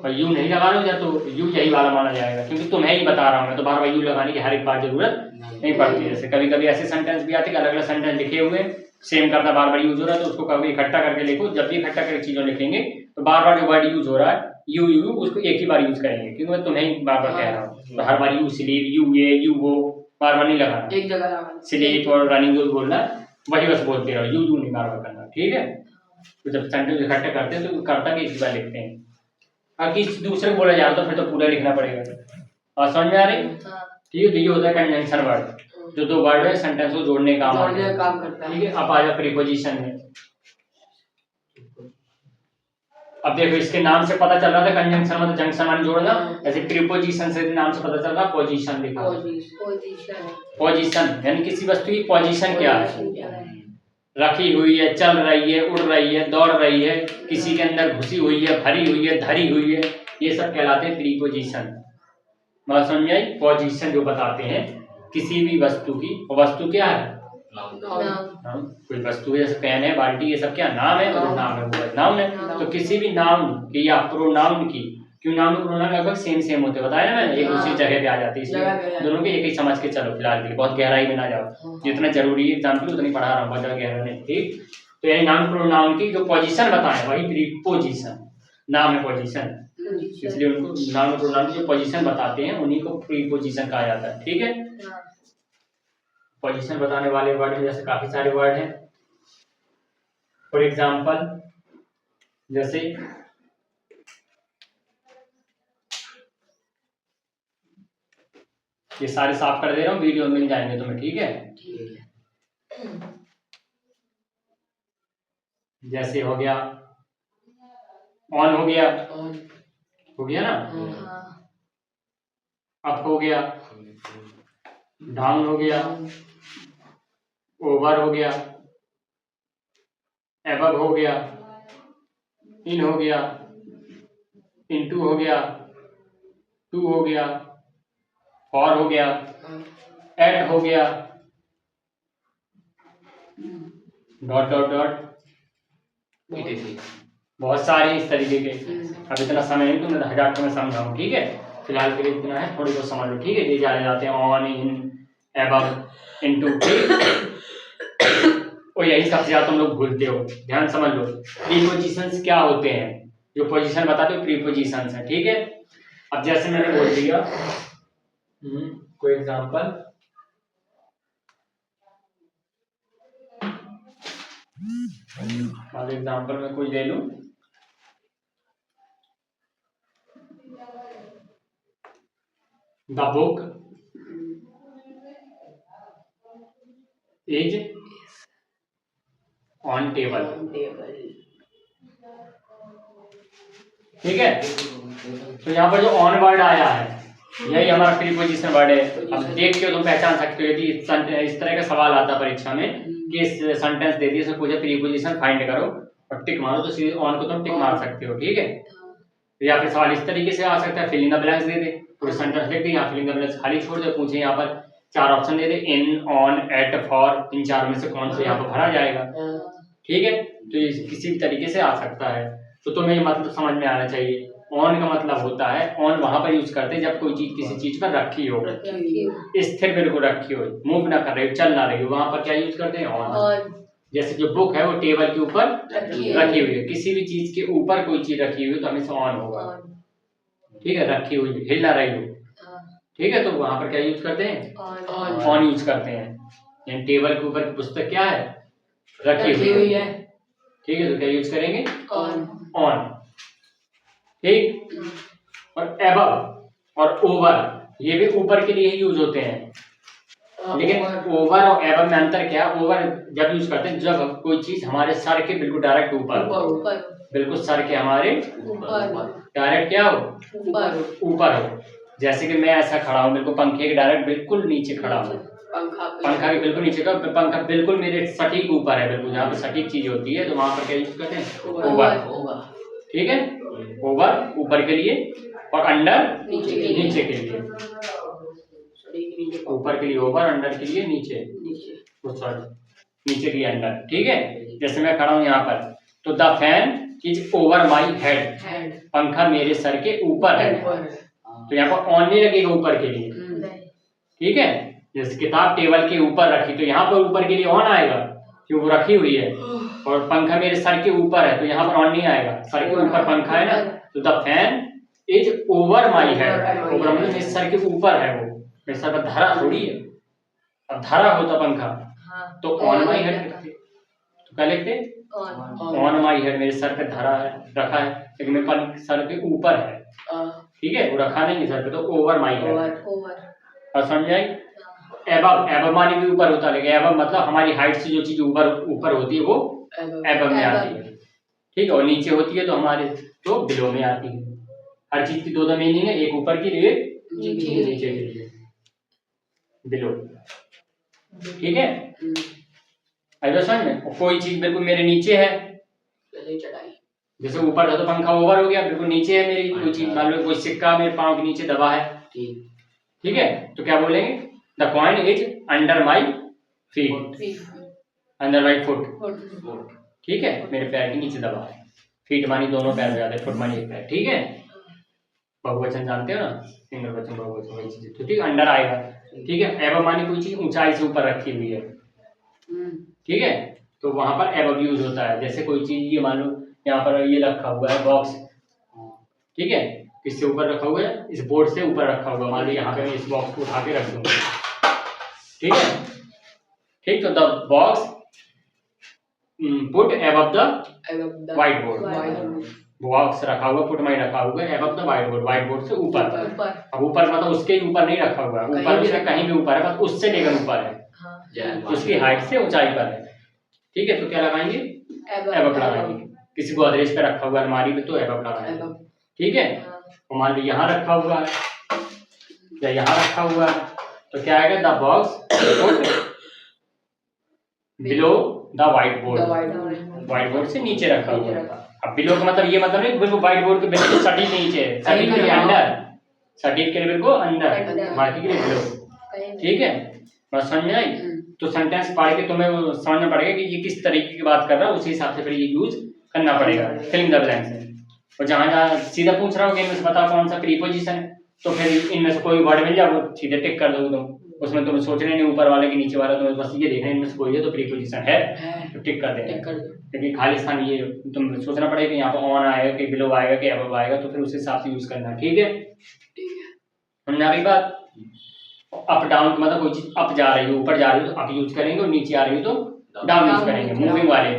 और यू नहीं लगा लो या तो यू यही वाला माना जाएगा, क्योंकि तुम्हें ही बता रहा हूँ मैं, तो बार बार यू लगाने की हर एक बार जरूरत नहीं पड़ती है। जैसे कभी कभी ऐसे सेंटेंस भी आते हैं अलग अलग सेंटेंस लिखे हुए सेम करना बार बार यूज हो रहा है, तो उसको कभी इकट्ठा करके लिखो। जब भी इकट्ठा करके चीजों लिखेंगे तो बार बार जो वर्ड यूज हो रहा है यू यू, उसको एक ही बार यूज करेंगे, क्योंकि मैं तुम्हें बार बार कह रहा हूँ। तो हर बार यू स्लीप, यू ये, यू वो बार बार नहीं लगाना। एक जगह लगाना। स्लीप और रनिंग जो बोलना वही बस बोलते रहो, यू नहीं बार बार करना, ठीक है। तो जब सेंटेंस इकट्ठा करते हैं तो कर्ता की एक बार लिखते हैं, और किसी दूसरे को बोला जाए तो फिर तो पूरा लिखना पड़ेगा। और समझ में आ रही? ठीक है। तो ये होता है कंजंक्शन वर्ड, जो दो वर्ड है सेंटेंस को जोड़ने का काम करता है। ठीक है। अब आ जाओ प्रीपोजिशन में। अब देखो इसके नाम से पता चल रहा था कंजंक्शन मतलब जंक्शन माने जोड़ना, ऐसे प्रीपोजिशन से नाम से पता चल रहा पोजीशन लिखा। पोजीशन यानी किसी वस्तु की पोजीशन क्या है, रखी हुई है, चल रही है, उड़ रही है, दौड़ रही है, किसी के अंदर घुसी हुई है, भरी हुई है, धरी हुई है, ये सब कहलाते हैं प्रीपोजिशन। बात समझ में आई? पोजीशन जो बताते हैं किसी भी वस्तु की, वस्तु क्या है? नाउन। कोई वस्तु जैसे पेन है, बाल्टी, ये सब क्या नाम है? तो नाम है, वो नाउन है। तो किसी भी नाउन की या प्रोनाउन की, क्यों नाउन और प्रोनाउन लगभग सेम सेम होते हैं, बताया ना मैंने, एक दूसरी जगह पे आ जाती है, इसलिए दोनों के एक ही समझ के चलो फिलहाल के लिए, बहुत गहराई में ना जाओ, जितना जरूरी है एग्जाम्पल उतनी पढ़ा रहा हूँ, बहुत ज्यादा गहरा नहीं, ठीक। तो यानी नाउन प्रोनाउन की जो पोजीशन बताए वही प्रीपोजिशन नाम है, पोजीशन, इसलिए उनको नाउन प्रोनाउन की जो पोजीशन बताते हैं उन्हीं को प्रीपोजिशन कहा जाता है, ठीक है। पोजीशन बताने वाले वर्ड में जैसे काफी सारे वर्ड हैं, फॉर एग्जाम्पल जैसे ये सारे साफ कर दे रहा हूँ, वीडियो मिल जाएंगे तुम्हें, ठीक है। जैसे हो गया ऑन, हो गया ना, अप हो गया, डाउन हो गया, ओवर हो गया, एबव हो गया, इन हो गया, इनटू हो गया, टू हो गया, फॉर हो गया, एट हो गया, डॉट डॉट डॉट, बहुत सारे इस तरीके के। अब इतना समय नहीं, तुमने 1000 को मैं समझाऊं, ठीक है। फिलहाल के लिए इतना है, थोड़ी बहुत समझ लो, ठीक है। ये जाने जाते हैं ऑन, इन, एबव, इनटू, और यही सबसे ज्यादा तुम लोग भूलते हो, ध्यान समझ लो। प्रीपोजिशंस क्या होते हैं, जो पोजीशन बताते हो प्रीपोजिशंस है, ठीक है। अब जैसे मैंने बोल दिया कोई एग्जांपल, मान लो एग्जांपल में कोई ले लूं, the book is on table, ठीक है। तो यहाँ पर जो ऑन वर्ड आया है यही हमारा प्रीपोजिशन वर्ड है। अब देख के तुम पहचान सकते हो, यदि इस तरह का सवाल आता परीक्षा में कि सेंटेंस दे दिए, कोई प्रीपोजिशन फाइंड करो और टिक मारो, तो सीधे ऑन को तुम टिक मार सकते हो, ठीक है। या फिर सवाल इस तरीके से आ सकता है, फिल इन द ब्लैंक्स दे दे, पूरे सेंटेंस लिख दे, यहाँ फिल इन द ब्लैंक्स खाली छोड़ दे, पूछे यहाँ पर 4 ऑप्शन दे दे, इन, ऑन, एट, फॉर, इन चारों में से कौन सा यहाँ पर भरा जाएगा, ठीक है। तो ये किसी भी तरीके से आ सकता है। तो तुम्हें ये मतलब समझ में आना चाहिए। ऑन का मतलब होता है, ऑन वहां पर यूज करते हैं जब कोई चीज किसी चीज पर रखी हो, स्थिर बिल्कुल रखी हो, मूव ना कर रही हो, चल ना रही हो, वहां पर क्या यूज करते हैं, ऑन। जैसे जो बुक है वो टेबल के ऊपर रखी हुई है, किसी भी चीज के ऊपर कोई चीज रखी हुई है तो हमेशा ऑन होगा, ठीक है। रखी हुई हिल ना रही हो, ठीक है, तो वहां पर क्या यूज करते हैं, ऑन यूज करते हैं। यानी टेबल के ऊपर पुस्तक क्या है, रखी हुई है, ठीक है, तो क्या यूज करेंगे, ऑन, ठीक। और एबव और ओवर ये भी ऊपर के लिए ही यूज होते हैं, लेकिन ओवर और एबव में अंतर क्या है, ओवर जब यूज करते हैं जब कोई चीज हमारे सर के बिल्कुल डायरेक्ट ऊपर, बिल्कुल सर के हमारे डायरेक्ट क्या हो, ऊपर हो। जैसे कि मैं ऐसा खड़ा हूँ, बिल्कुल पंखे के डायरेक्ट बिल्कुल नीचे खड़ा हूँ, पंखा के बिल्कुल नीचे का, पंखा बिल्कुल मेरे सटीक ऊपर है, बिल्कुल जहाँ पे सटीक चीज होती है तो वहां पर क्या यूज करते हैं, ओवर, ठीक है। ओवर ऊपर के लिए और अंडर नीचे के लिए, ऊपर के लिए ओवर, अंडर के लिए नीचे, सॉरी नीचे के लिए अंडर, ठीक है। जैसे मैं खड़ा हूँ यहाँ पर, तो the fan is over my head, पंखा मेरे सर के ऊपर है, तो यहाँ पर ऑन नहीं लगेगा ऊपर के लिए, ठीक है। जैसे किताब टेबल के ऊपर रखी तो यहाँ पर ऊपर के लिए ऑन आएगा, कि वो रखी हुई है और पंखा मेरे सर के ऊपर है, तो यहाँ पर ऑन नहीं आएगा। सर के ऊपर पंखा है ना, तो the fan is over my head. Over मतलब मेरे सर के ऊपर है, वो मेरे सर पर धरा थोड़ी है। अब धरा होता पंखा तो ऑन माई हेड लिखते, तो क्या लिखते? ऑन माई हेड, मेरे सर पे धरा है, रखा है, लेकिन मेरे पास सर के ऊपर है, ठीक है, वो रखा नहीं है सर पे, तो ओवर माई हेड। और समझ आई? एबव, एबव मानी भी ऊपर होता है, लेकिन एबव मतलब हमारी हाइट से जो चीज ऊपर ऊपर होती है वो एबव में आती है, ठीक है, और नीचे होती है तो हमारे तो बिलो में आती है। हर चीज की दो मीनिंग है, एक ऊपर की लिए, नीचे के लिए, बिलो, ठीक है। अगर समझ में कोई चीज बिल्कुल मेरे नीचे है, जैसे ऊपर था तो पंखा ओवर हो गया, बिल्कुल नीचे है मेरी कोई चीज, मान लो कोई सिक्का मेरे पाँव के नीचे दबा है, ठीक है, तो क्या बोलेंगे? The coin is under my feet, under my foot, ठीक है, मेरे पैर के नीचे दबा है। फीट मानी दोनों पैर में आते हैं, फुट मानी एक पैर, ठीक है। बहुवचन जानते हो ना, सिंगल वचन बहुवचन वही चीज, तो ठीक अंडर आएगा, ठीक है। एबव मानी कोई चीज ऊंचाई से ऊपर रखी हुई है, ठीक है, तो वहां पर एबव यूज होता है। जैसे कोई चीज ये मान लो यहाँ पर ये रखा हुआ है बॉक्स, ठीक है, किससे ऊपर रखा हुआ है? इस बोर्ड से ऊपर रखा हुआ, मान लो यहाँ पे मैं इस बॉक्स को उठा के रख दूंगा, ठीक है, ठीक, तो the box put above the white board, box रखा हुआ, पुट माई रखा हुआ है above the white board, white board से ऊपर। अब ऊपर मतलब उसके ऊपर नहीं रखा हुआ है, ऊपर उसके कहीं भी ऊपर है, बस उससे लेकर ऊपर है, उसकी हाइट से ऊंचाई पर है, ठीक है, तो क्या लगाएंगे? एबव लगाएंगे। किसी को गोदरेज पे रखा हुआ है अलमारी में तो एबव लगाएंगे, ठीक है। तो मान लो यहाँ रखा हुआ है या यहाँ रखा हुआ है, तो क्या आएगा? The box below the white board, white board से नीचे रखा हुआ है। अब बिलो का मतलब ये मतलब नहीं बिल्कुल व्हाइट बोर्ड के बिल्कुल सटीक नीचे, सटीक के लिए अंडर, सटीक के लिए बिल्कुल अंदर, बाकी के लिए बिलो, ठीक है। बस समझ में आई? तो सेंटेंस पढ़ के तुम्हें समझना पड़ेगा कि ये किस तरीके की बात कर रहा है, उसी हिसाब से फिर ये यूज करना पड़ेगा फिलिंग द ब्लैंक्स में। और जहाँ जहाँ सीधा पूछ रहा हो कि इनमें से बताओ कौन सा प्रीपोजिशन है, तो फिर इनमें से कोई वर्ड मिल जाए वो सीधे टिक कर दो तुम, उसमें तुम सोच रहे नहीं ऊपर वाले के नीचे वाला, तुम्हें बस ये देखना है इनमें से कोई है तो प्रीपोजिशन है तो टिक कर देना। लेकिन खालिस्तान ये तुम सोचना पड़ेगा कि यहाँ पर ऑन आएगा कि बिलो आएगा कि अबव आएगा, तो फिर उस हिसाब से यूज करना, ठीक है। समझ आ गई बात? अप डाउन मतलब कोई चीज अप जा रही हो, ऊपर जा रही हो तो अप यूज करेंगे, और नीचे आ रही हो तो डाउन यूज करेंगे, मूविंग वाले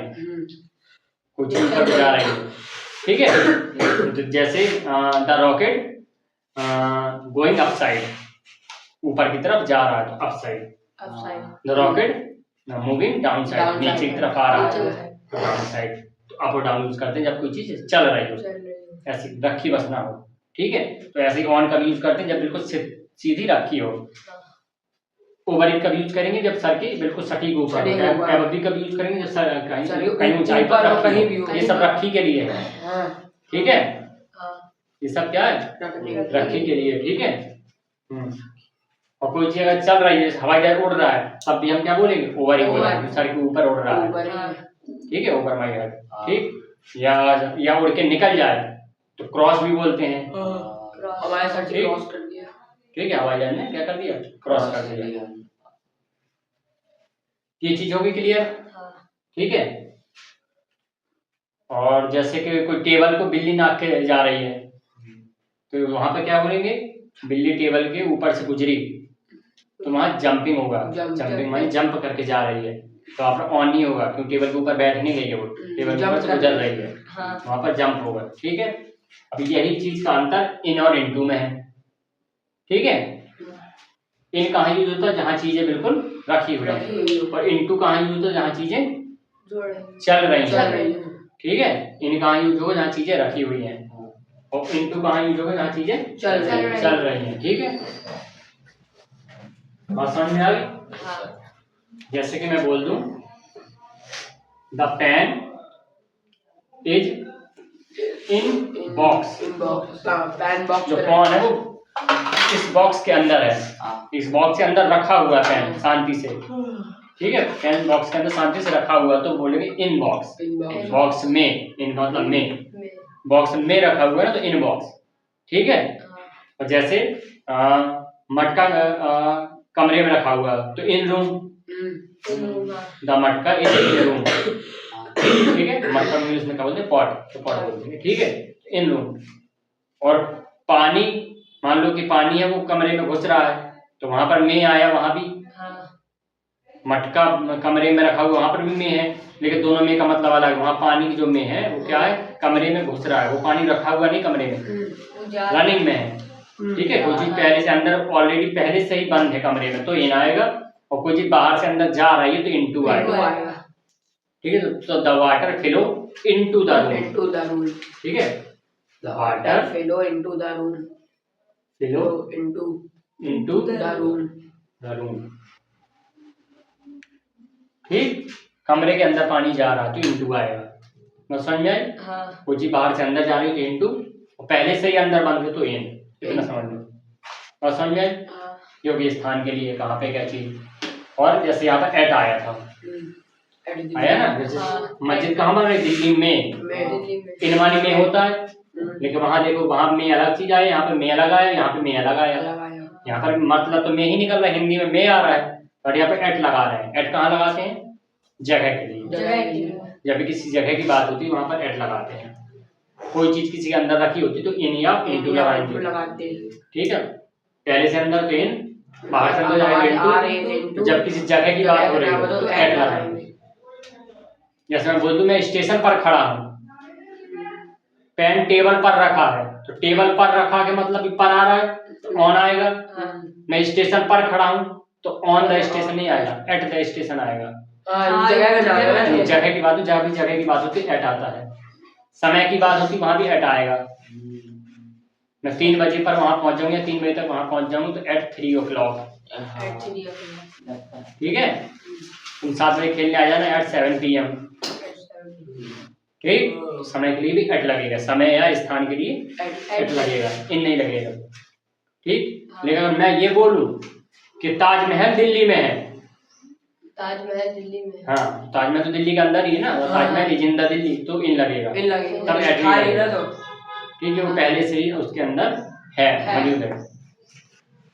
कोई चीज ऊपर जा रही है, ठीक है। तो जैसे the rocket going up side, ऊपर की तरफ जा रहा है तो up side, the rocket moving down side, नीचे की तरफ आ रहा है तो डाउन साइड। तो अप और डाउन यूज करते हैं जब कोई चीज चल रही हो, ऐसी रखी बस ना हो, ठीक है। तो ऐसे ही ऑन का भी यूज करते हैं जब बिल्कुल सीधी रखी हो। ओवर इट का यूज करेंगे जब सर के बिल्कुल सटीक ऊपर, एबव भी का यूज करेंगे जब सर कहीं ऊंचाई पर रखी हो। ये सब रखी के लिए है, ठीक है, ये सब क्या है? रखी के लिए, ठीक है। और कोई चीज अगर चल रही है, हवाई जहाज उड़ रहा है, तब भी हम क्या बोलेंगे? ओवर ही बोलेंगे, सर के ऊपर उड़ रहा है, ठीक है, ओवर माई हेड, ठीक। या उड़ के निकल जाए तो क्रॉस भी बोलते हैं, हमारे सर से क्रॉस कर दिया, ठीक है, हवाई जहाज ने क्या कर दिया? क्रॉस कर दिया। ये चीज होगी क्लियर, ठीक है। और जैसे कि कोई टेबल को बिल्ली नाप के जा रही है, तो वहां पे क्या बोलेंगे? बिल्ली टेबल के ऊपर से गुजरी, तो वहां जंपिंग होगा, जंपिंग मानी जंप करके जा रही है, तो वहां पर ऑन नहीं होगा क्योंकि टेबल के ऊपर बैठ नहीं गई है, वो टेबल के ऊपर से गुजर रही है, वहां पर जंप होगा, ठीक है। अब यही चीज का अंतर इन और इनटू में है, ठीक है। इन कहाँ यूज होता है? जहाँ चीजें बिल्कुल रखी हुई है, और इनटू कहाँ यूज होता है? जहाँ चीजें चल रही हैं, ठीक है। इन कहाँ यूज होगा? जहाँ चीजें रखी हुई हैं, और इनटू कहाँ यूज होगा? जहाँ चीजें चल रही हैं, ठीक है। बात समझ में आ गई? जैसे कि मैं बोल दूं the pen is in box, pen box जो पेन है वो इस बॉक्स के अंदर है, इस बॉक्स के अंदर रखा हुआ है पेन शांति से, ठीक है। पेन बॉक्स के अंदर शांति से रखा हुआ, तो बोलेंगे इन बॉक्स, बॉक्स में, इन मतलब में, बॉक्स में रखा हुआ है ना तो इन बॉक्स, ठीक है। और जैसे मटका कमरे में रखा हुआ तो इन रूम, द मटका इज इन रूम, ठीक है। मटका में इंग्लिश में क्या बोलते हैं, पॉट, तो पॉट बोलते हैं, ठीक है। इन रूम, और पानी, मान लो कि पानी है वो कमरे में घुस रहा है, तो वहां पर मैं आया, वहां भी मटका कमरे में रखा हुआ, वहां पर भी मैं है, लेकिन दोनों में का मतलब अलग है। वहां पानी की जो में है वो क्या है, कमरे में घुस रहा है, वो पानी रखा हुआ नहीं कमरे में, रनिंग में है, ठीक है। कोई चीज पहले से अंदर ऑलरेडी पहले से ही बंद है कमरे में, तो इन आएगा, और कोई चीज बाहर से अंदर जा रही है तो इनटू आएगा, ठीक है। तो the water flow into the room, ठीक है। The water flow into the room, flow into the room, ठीक। कमरे के अंदर पानी जा रहा है तो इनटू आएगा, मैं समझ में आई। कोई चीज बाहर से अंदर जा रही है तो इनटू, और पहले से ही अंदर बंद है तो इन, इतना समझ लो, और समझ में आई। योग्य स्थान के लिए कहाँ पे क्या चीज, और जैसे यहाँ पर एट आया था, आया ना, जैसे मस्जिद कहाँ बन रही, दिल्ली में, इनवानी में होता है, लेकिन वहां देखो, वहां में अलग चीज आया, यहाँ पे में अलग आया, यहाँ पे में अलग आया, यहाँ पर मतलब तो में ही निकल रहा है, हिंदी में में आ रहा है, और यहाँ पे एट लगा रहे हैं। एट कहाँ लगाते हैं, जगह के लिए, जब भी किसी जगह की बात होती है वहां पर एट लगाते हैं। कोई चीज किसी के अंदर रखी होती है तो इन या इनटू लगाएंगे, ठीक है। पहले से अंदर तो इन, बाहर से अंदर जाएगा इनटू, जब किसी जगह की बात हो रही है तो एट लगाएंगे। जैसे मैं बोल दूं, मैं स्टेशन पर खड़ा हूँ, पेन टेबल पर रखा है, तो टेबल पर रखा के मतलब पर आ रहा है तो ऑन आएगा। मैं स्टेशन पर खड़ा हूँ तो ऑन द स्टेशन नहीं आएगा, एट द स्टेशन आएगा। जगह की बात हो, जहाँ भी जगह की बात होती है एट आता है। समय की बात होती है वहां भी एट आएगा। मैं 3 बजे पर वहां पहुंच जाऊंगा, 3 बजे तक वहां पहुंच जाऊंगा तो एट 3 o'clock, ठीक है। तुम 7 बजे खेलने आ जाना, एट 7 PM, ठीक। तो समय के लिए भी एट लगेगा, समय या स्थान के लिए एट लगेगा, इन नहीं लगेगा, ठीक। लेकिन अगर मैं ये बोलूं कि ताजमहल दिल्ली में है, ताजमहल दिल्ली में, हाँ, ताजमहल तो दिल्ली के अंदर ही है ना, ताजमहल जिंदा दिल्ली, तो इन लगेगा, तब एट लगेगा, ठीक है। वो पहले से ही उसके अंदर है, मौजूद है,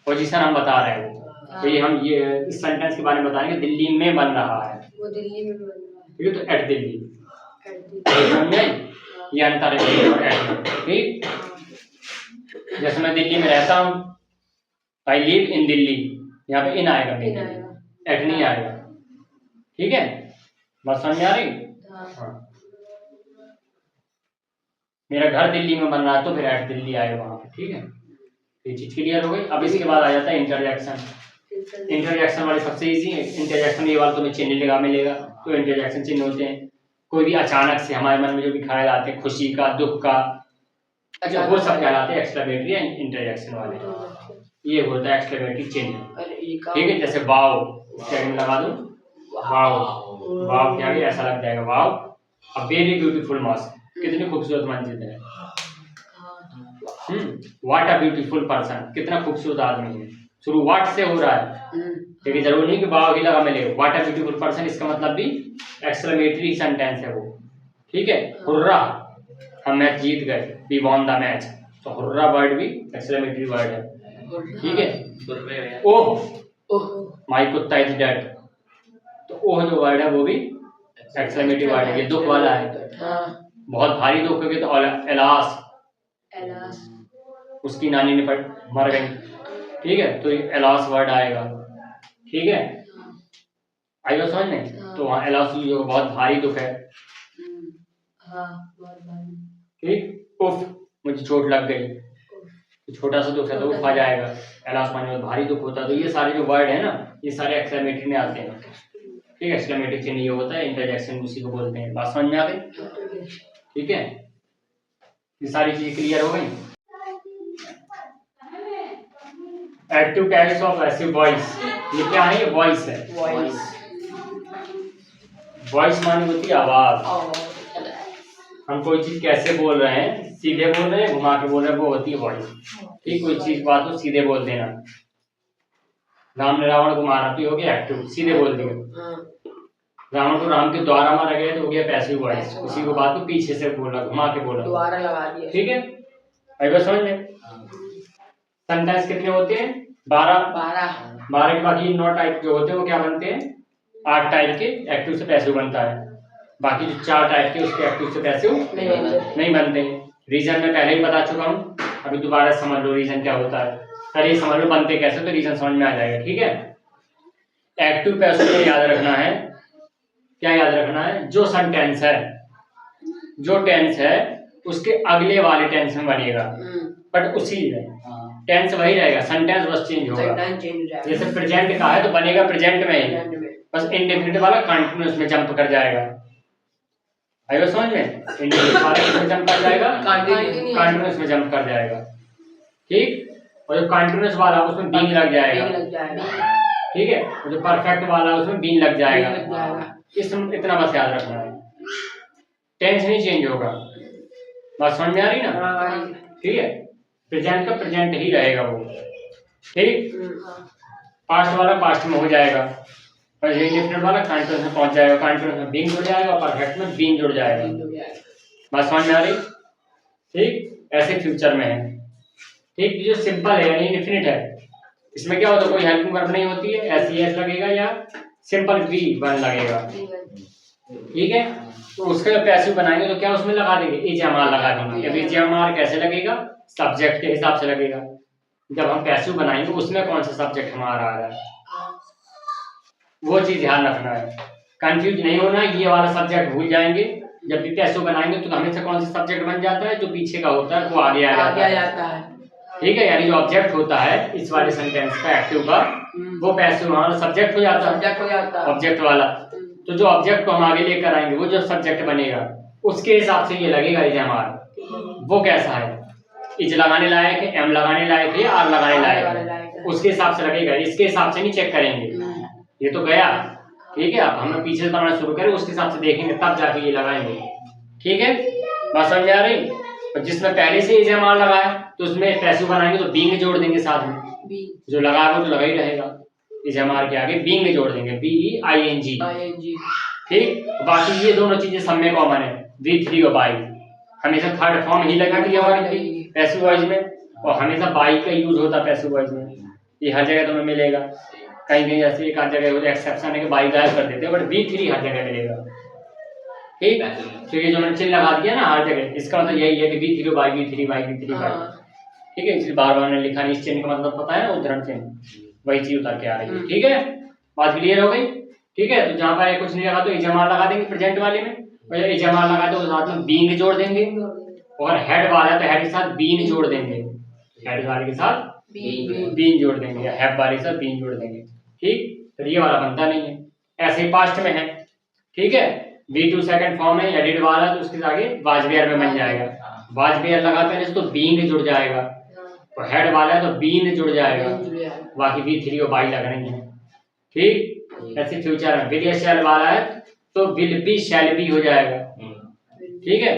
पोजीशन हम बता रहे हैं। तो ये हम ये इस सेंटेंस के बारे में बता रहे हैं, दिल्ली में बन रहा है, वो दिल्ली में बन रहा है, ठीक है। तो एट दिल्ली, समझे, ये अंतर है दिल्ली और एट में, ठीक। जैसे मैं दिल्ली में रहता हूँ, आई लिव इन दिल्ली, यहाँ पे इन आएगा, एट नहीं आएगा, ठीक है। बात समझ आ रही, हाँ। मेरा घर दिल्ली में बन रहा है तो फिर एट दिल्ली आएगा वहां पे, ठीक है। ये चीज क्लियर हो गई। अब इसके बाद आ जाता है इंटरजेक्शन। इंटरजेक्शन वाले सबसे इजी है। इंटरजेक्शन ये वाला तुम्हें चिन्ह लगा मिलेगा, तो इंटरजेक्शन चिन्ह होते हैं कोई भी अचानक से हमारे मन में जो भी ख्याल आते हैं, खुशी का, दुख का, अच्छा वो सब कहलाते हैं एक्सक्लेमेटरी इंटरजेक्शन वाले। ये होता है एक्सक्लेमेटरी चिन्ह, ठीक है। जैसे वाव, क्या लगा दूं, वाव, वाव क्या है, ऐसा लग जाएगा, वाव अ वेरी ब्यूटीफुल मॉस्क, कितनी खूबसूरत मस्जिद है। व्हाट अ ब्यूटीफुल पर्सन, कितना खूबसूरत आदमी है। शुरू व्हाट से हो रहा है, लेकिन जरूरी नहीं कि वाव ही लगा मिले। व्हाट अ ब्यूटीफुल पर्सन, इसका मतलब भी एक्सक्लेमेटरी सेंटेंस है वो, ठीक है। हुर्रा, हम मैच जीत गए, वी वॉन द मैच, तो हुर्रा वर्ड भी एक्सक्लेमेटरी वर्ड है, ठीक है। ओह माय कुत्ता इज डेड, तो ओह जो वर्ड है वो भी एक्सक्लेमेटरी वर्ड है। ये दुख वाला है, बहुत भारी दुख हो गया तो एलास, उसकी नानी ने मर गई, ठीक है, तो एलास वर्ड आएगा, ठीक है। आई बात समझ में। तो वहाँ एलास जो बहुत भारी दुख है, ठीक। उफ, मुझे चोट लग गई, तो छोटा सा दुख है तो उफ आ जाएगा। एलास माने बहुत भारी दुख होता है। तो ये सारे जो वर्ड है ना, ये सारे एक्सक्लेमेटरी में आते हैं, ठीक है। एक्सक्लेमेटरी चिन्ह ये होता है, इंटरजेक्शन उसी को बोलते हैं। बात समझ में आ गई, ठीक है। ये सारी चीजें क्लियर हो गई। Active types of passive voice, ये क्या है, ये वॉइस है। वॉइस मानी होती है आवाज। हम कोई चीज कैसे बोल रहे हैं, सीधे बोल रहे हैं, घुमा के बोल रहे हैं, वो होती है वॉइस, ठीक। कोई चीज बात हो सीधे बोल देना, राम ने रावण को मारा तो हो गया एक्टिव, सीधे बोल दिया। रावण को राम के द्वारा मारा गया तो हो गया पैसिव वॉइस, उसी को बात को पीछे से बोला, घुमा के बोला, दोबारा लगा दिया, ठीक है। आई बात समझ में। सेंटेंस कितने होते हैं, 12 के बाकी 9 टाइप जो होते हैं वो क्या बनते हैं, 8 टाइप के एक्टिव से पैसिव बनता है, बाकी जो 4 टाइप के उसके एक्टिव से पैसिव नहीं बनते। रीजन में पहले ही बता चुका हूँ, अभी दोबारा समझ लो रीजन क्या होता है। फिर ये समझ लो बनते कैसे, तो रीजन समझ में आ जाएगा। ठीक है, एक्टिव पैसिव में याद रखना है, क्या याद रखना है, जो सेंटेंस है, जो टेंस है उसके अगले वाले टेंस में बनेगा, बट उसी टेंस वही रहेगा, सेंटेंस बस चेंज होगा। जैसे प्रेजेंट का है तो बनेगा प्रेजेंट में ही, बस इंडेफिनिट वाला कंटिन्यूअस में जंप कर जाएगा। आएगा समझ में? इंडेफिनिट वाला किसमें जंप कर जाएगा? कंटिन्यूअस में जंप कर जाएगा। ठीक, और जो कंटिन्यूअस वाला उसमें बीन लग जाएगा। ठीक है, और जो परफेक्ट वाला उसमें बीन लग जाएगा। इतना बस याद रखना है, टेंस नहीं चेंज होगा। बात समझ में आ रही ना? ठीक है, प्रेजेंट का प्रेजेंट ही रहेगा वो। ठीक, पास्ट वाला पास्ट में हो जाएगा, और इंडेफिनिट वाला कंटिन्यूअस में पहुंच जाएगा, कंटिन्यूअस में बीन जुड़ जाएगा और परफेक्ट में बीन जुड़ जाएगा। बात समझ में आ रही? ठीक, ऐसे फ्यूचर में है। ठीक, जो सिंपल है यानी इंडेफिनिट है, इसमें क्या होता है, कोई हेल्पिंग वर्ब नहीं होती है, एस लगेगा या सिंपल वी वन लगेगा। ठीक है, तो उसका पैसिव बनाएंगे तो क्या उसमें लगा देंगे, इजमार लगा देंगे। अब इजमार कैसे लगेगा, सब्जेक्ट के हिसाब से लगेगा। जब हम पैसिव बनाएंगे उसमें कौन सा सब्जेक्ट हमारा आ रहा है, वो चीज ध्यान रखना है, कंफ्यूज नहीं होना है। ये वाला सब्जेक्ट भूल जाएंगे, जब भी पैसिव बनाएंगे तो हमेशा कौन सा सब्जेक्ट बन जाता है, जो पीछे का होता है वो आगे आ जाता है। ठीक है, यानी जो ऑब्जेक्ट होता है इस वाले सेंटेंस का एक्टिव का, वो पैसिव हमारा सब्जेक्ट हो जाता है, ऑब्जेक्ट वाला। तो जो ऑब्जेक्ट को हम आगे लेकर आएंगे वो जो सब्जेक्ट बनेगा उसके हिसाब से ये लगेगा इजमार। वो कैसा है, इज लगाने लायक है, एम लगाने लायक है, आर लगाने लायक है, उसके हिसाब से लगेगा। इसके हिसाब से नहीं चेक करेंगे, ये तो गया। ठीक है, अब हम पीछे से बनाना शुरू करें उसके हिसाब से देखेंगे तब जाके ये लगाएंगे। ठीक है, बात समझ आ रही? और जिसमें पहले से इजमार लगा है तो उसमें पैसिव बनाएंगे तो बींग जोड़ देंगे साथ में, जो लगा है वो तो लगा ही रहेगा, इजमार के आगे बींग जोड़ देंगे, BEING। ठीक, बाकी ये दोनों चीजें सब में कॉमन है, V3 और बाई। हमेशा थर्ड फॉर्म ही लगती है हमारी पैसिव वॉइस में, और हमेशा बाई का यूज होता है पैसिव वॉइस में। ये हर जगह तुम्हें मिलेगा, कहीं कहीं ऐसे एक आध जगह एक्सेप्शन है कि बाई गायब कर देते हैं, बट V3 हर जगह मिलेगा। ठीक, तो ये जो मैंने चिन्ह लगा दिया ना हर जगह, इसका मतलब यही है कि V3 by V3 by V3 by. ठीक है, इसलिए बार बार मैंने लिखा नहीं, इस चिन्ह का मतलब पता है ना, उदाहरण चिन्ह वही चीज उतर के आ रही है। ठीक है, बात क्लियर हो गई? ठीक है, तो जहाँ पर कुछ नहीं लगा तो इजमार लगा देंगे प्रेजेंट वाले में, और इजमार लगा तो साथ में बींग जोड़ देंगे, और हेड वाला तो हेड के साथ बीन जोड़ देंगे, हेड वाले के साथ बीन जोड़ देंगे, या हैव वाले के साथ बीन जोड़ देंगे। ठीक, तो ये वाला बनता नहीं है, ऐसे ही पास्ट में है। ठीक है, V2 सेकंड फॉर्म है, एडिड वाला तो उसके आगे वाजबेयर में बन जाएगा, वाजबेयर लगाते हैं तो बींग जुड़ जाएगा, तो हेड वाला है तो बीन जुड़ जाएगा, बाकी V3 और बाई लगने हैं। ठीक, ऐसे फ्यूचर में विल या शैल वाला है तो विल बी शैल बी हो जाएगा। ठीक है,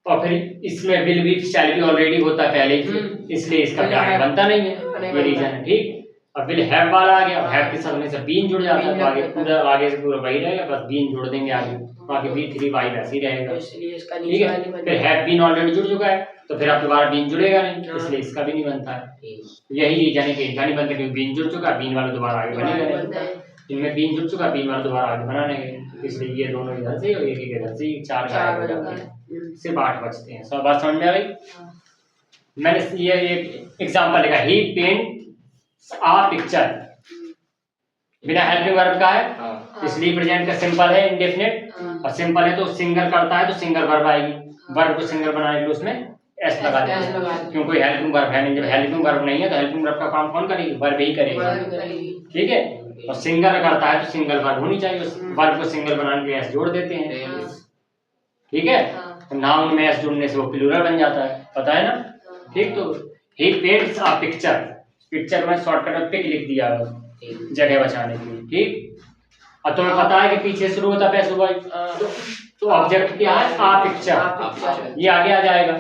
और फिर इसमें will be shall be already होता है पहले ही, इसलिए इसका क्या बनता नहीं है, ये रीजन है। ठीक, अब विल हैव वाला आ गया, हैव के साथ हमेशा बीन जुड़ जाता है, तो आगे पूरा आगे से पूरा वही रहेगा, बस बीन जोड़ देंगे आगे, बाकी V3 बाई वैसे ही रहेगा। ठीक है, फिर हैव बीन ऑलरेडी जुड़ चुका है तो फिर अब दोबारा बीन जुड़ेगा नहीं, इसलिए इसका भी नहीं बनता है। यही रीजन है कि इनका नहीं बनता, क्योंकि बीन जुड़ चुका, बीन वाला दोबारा आगे बनेगा नहीं, इनमें बीन जुड़ चुका, बीन वाला दोबारा आगे बनाने गए, इसलिए ये दोनों इधर से और एक इधर से 4 गायब हो जाते हैं, सिर्फ 8 बचते हैं। सब बात समझ में आ गई? मैंने ये एक एग्जांपल लिखा, ही पेंट्स अ पिक्चर, बिना हेल्पिंग वर्ब का है, इसलिए प्रेजेंट का सिंपल है इंडेफिनिट, और सिंपल है तो सिंगल करता है तो सिंगल वर्ब आएगी, वर्ब को सिंगल बनाने के लिए उसमें एस लगा देंगे, क्योंकि कोई हेल्पिंग वर्ब है नहीं। जब हेल्पिंग वर्ब नहीं है तो हेल्पिंग वर्ब का काम कौन करेगी, वर्ब ही करेगा। ठीक है, और सिंगल करता है तो सिंगल वर्ब होनी चाहिए, उस वर्ब को सिंगल बनाने के लिए एस जोड़ देते हैं। ठीक है, नाउन में एस जोड़ने से वो प्लूरल बन जाता है, पता है ना? ठीक, तो ही पेंट्स अ पिक्चर, पिक्चर में शॉर्टकट में पिक लिख दिया जगह बचाने के लिए। ठीक, अब तुम्हें पता है कि पीछे शुरू होता है पैसिव वॉइस, तो ऑब्जेक्ट क्या है, आ पिक्चर, ये आगे आ जाएगा।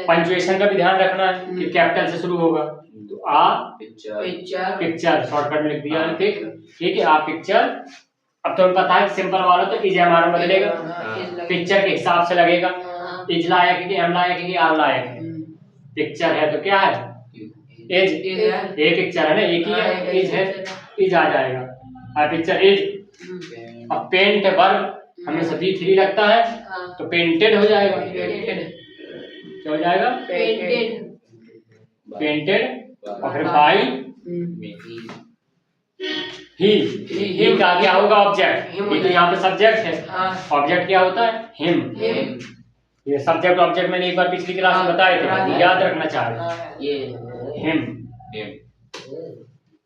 पंक्चुएशन का भी ध्यान रखना है कि कैपिटल से शुरू होगा, तो आ पिक्चर शॉर्टकट में लिख दिया। ठीक है, आ पिक्चर। अब तुम्हें पता है सिंपल वाला तो इज एम आर में बदलेगा, पिक्चर के हिसाब से लगेगा, इज लायक है कि एम लायक है कि आर लायक है। पिक्चर है तो क्या है, इज, ए पिक्चर है ना, एक ही है, इज है, इज आ जाएगा, आ पिक्चर इज, अब पेंट वर्ब हमेशा V3 लगता है हाँ तो पेंटेड हो जाएगा। पेंटेड क्या हो जाएगा? Painted painted. और फिर बाई ही का क्या होगा? ऑब्जेक्ट। ये तो यहाँ पे सब्जेक्ट है, हाँ ऑब्जेक्ट क्या होता है? हिम। हिम ये सब्जेक्ट ऑब्जेक्ट मैंने एक बार पिछली क्लास में बताए थे, याद रखना चाहिए। हाँ ये हिम।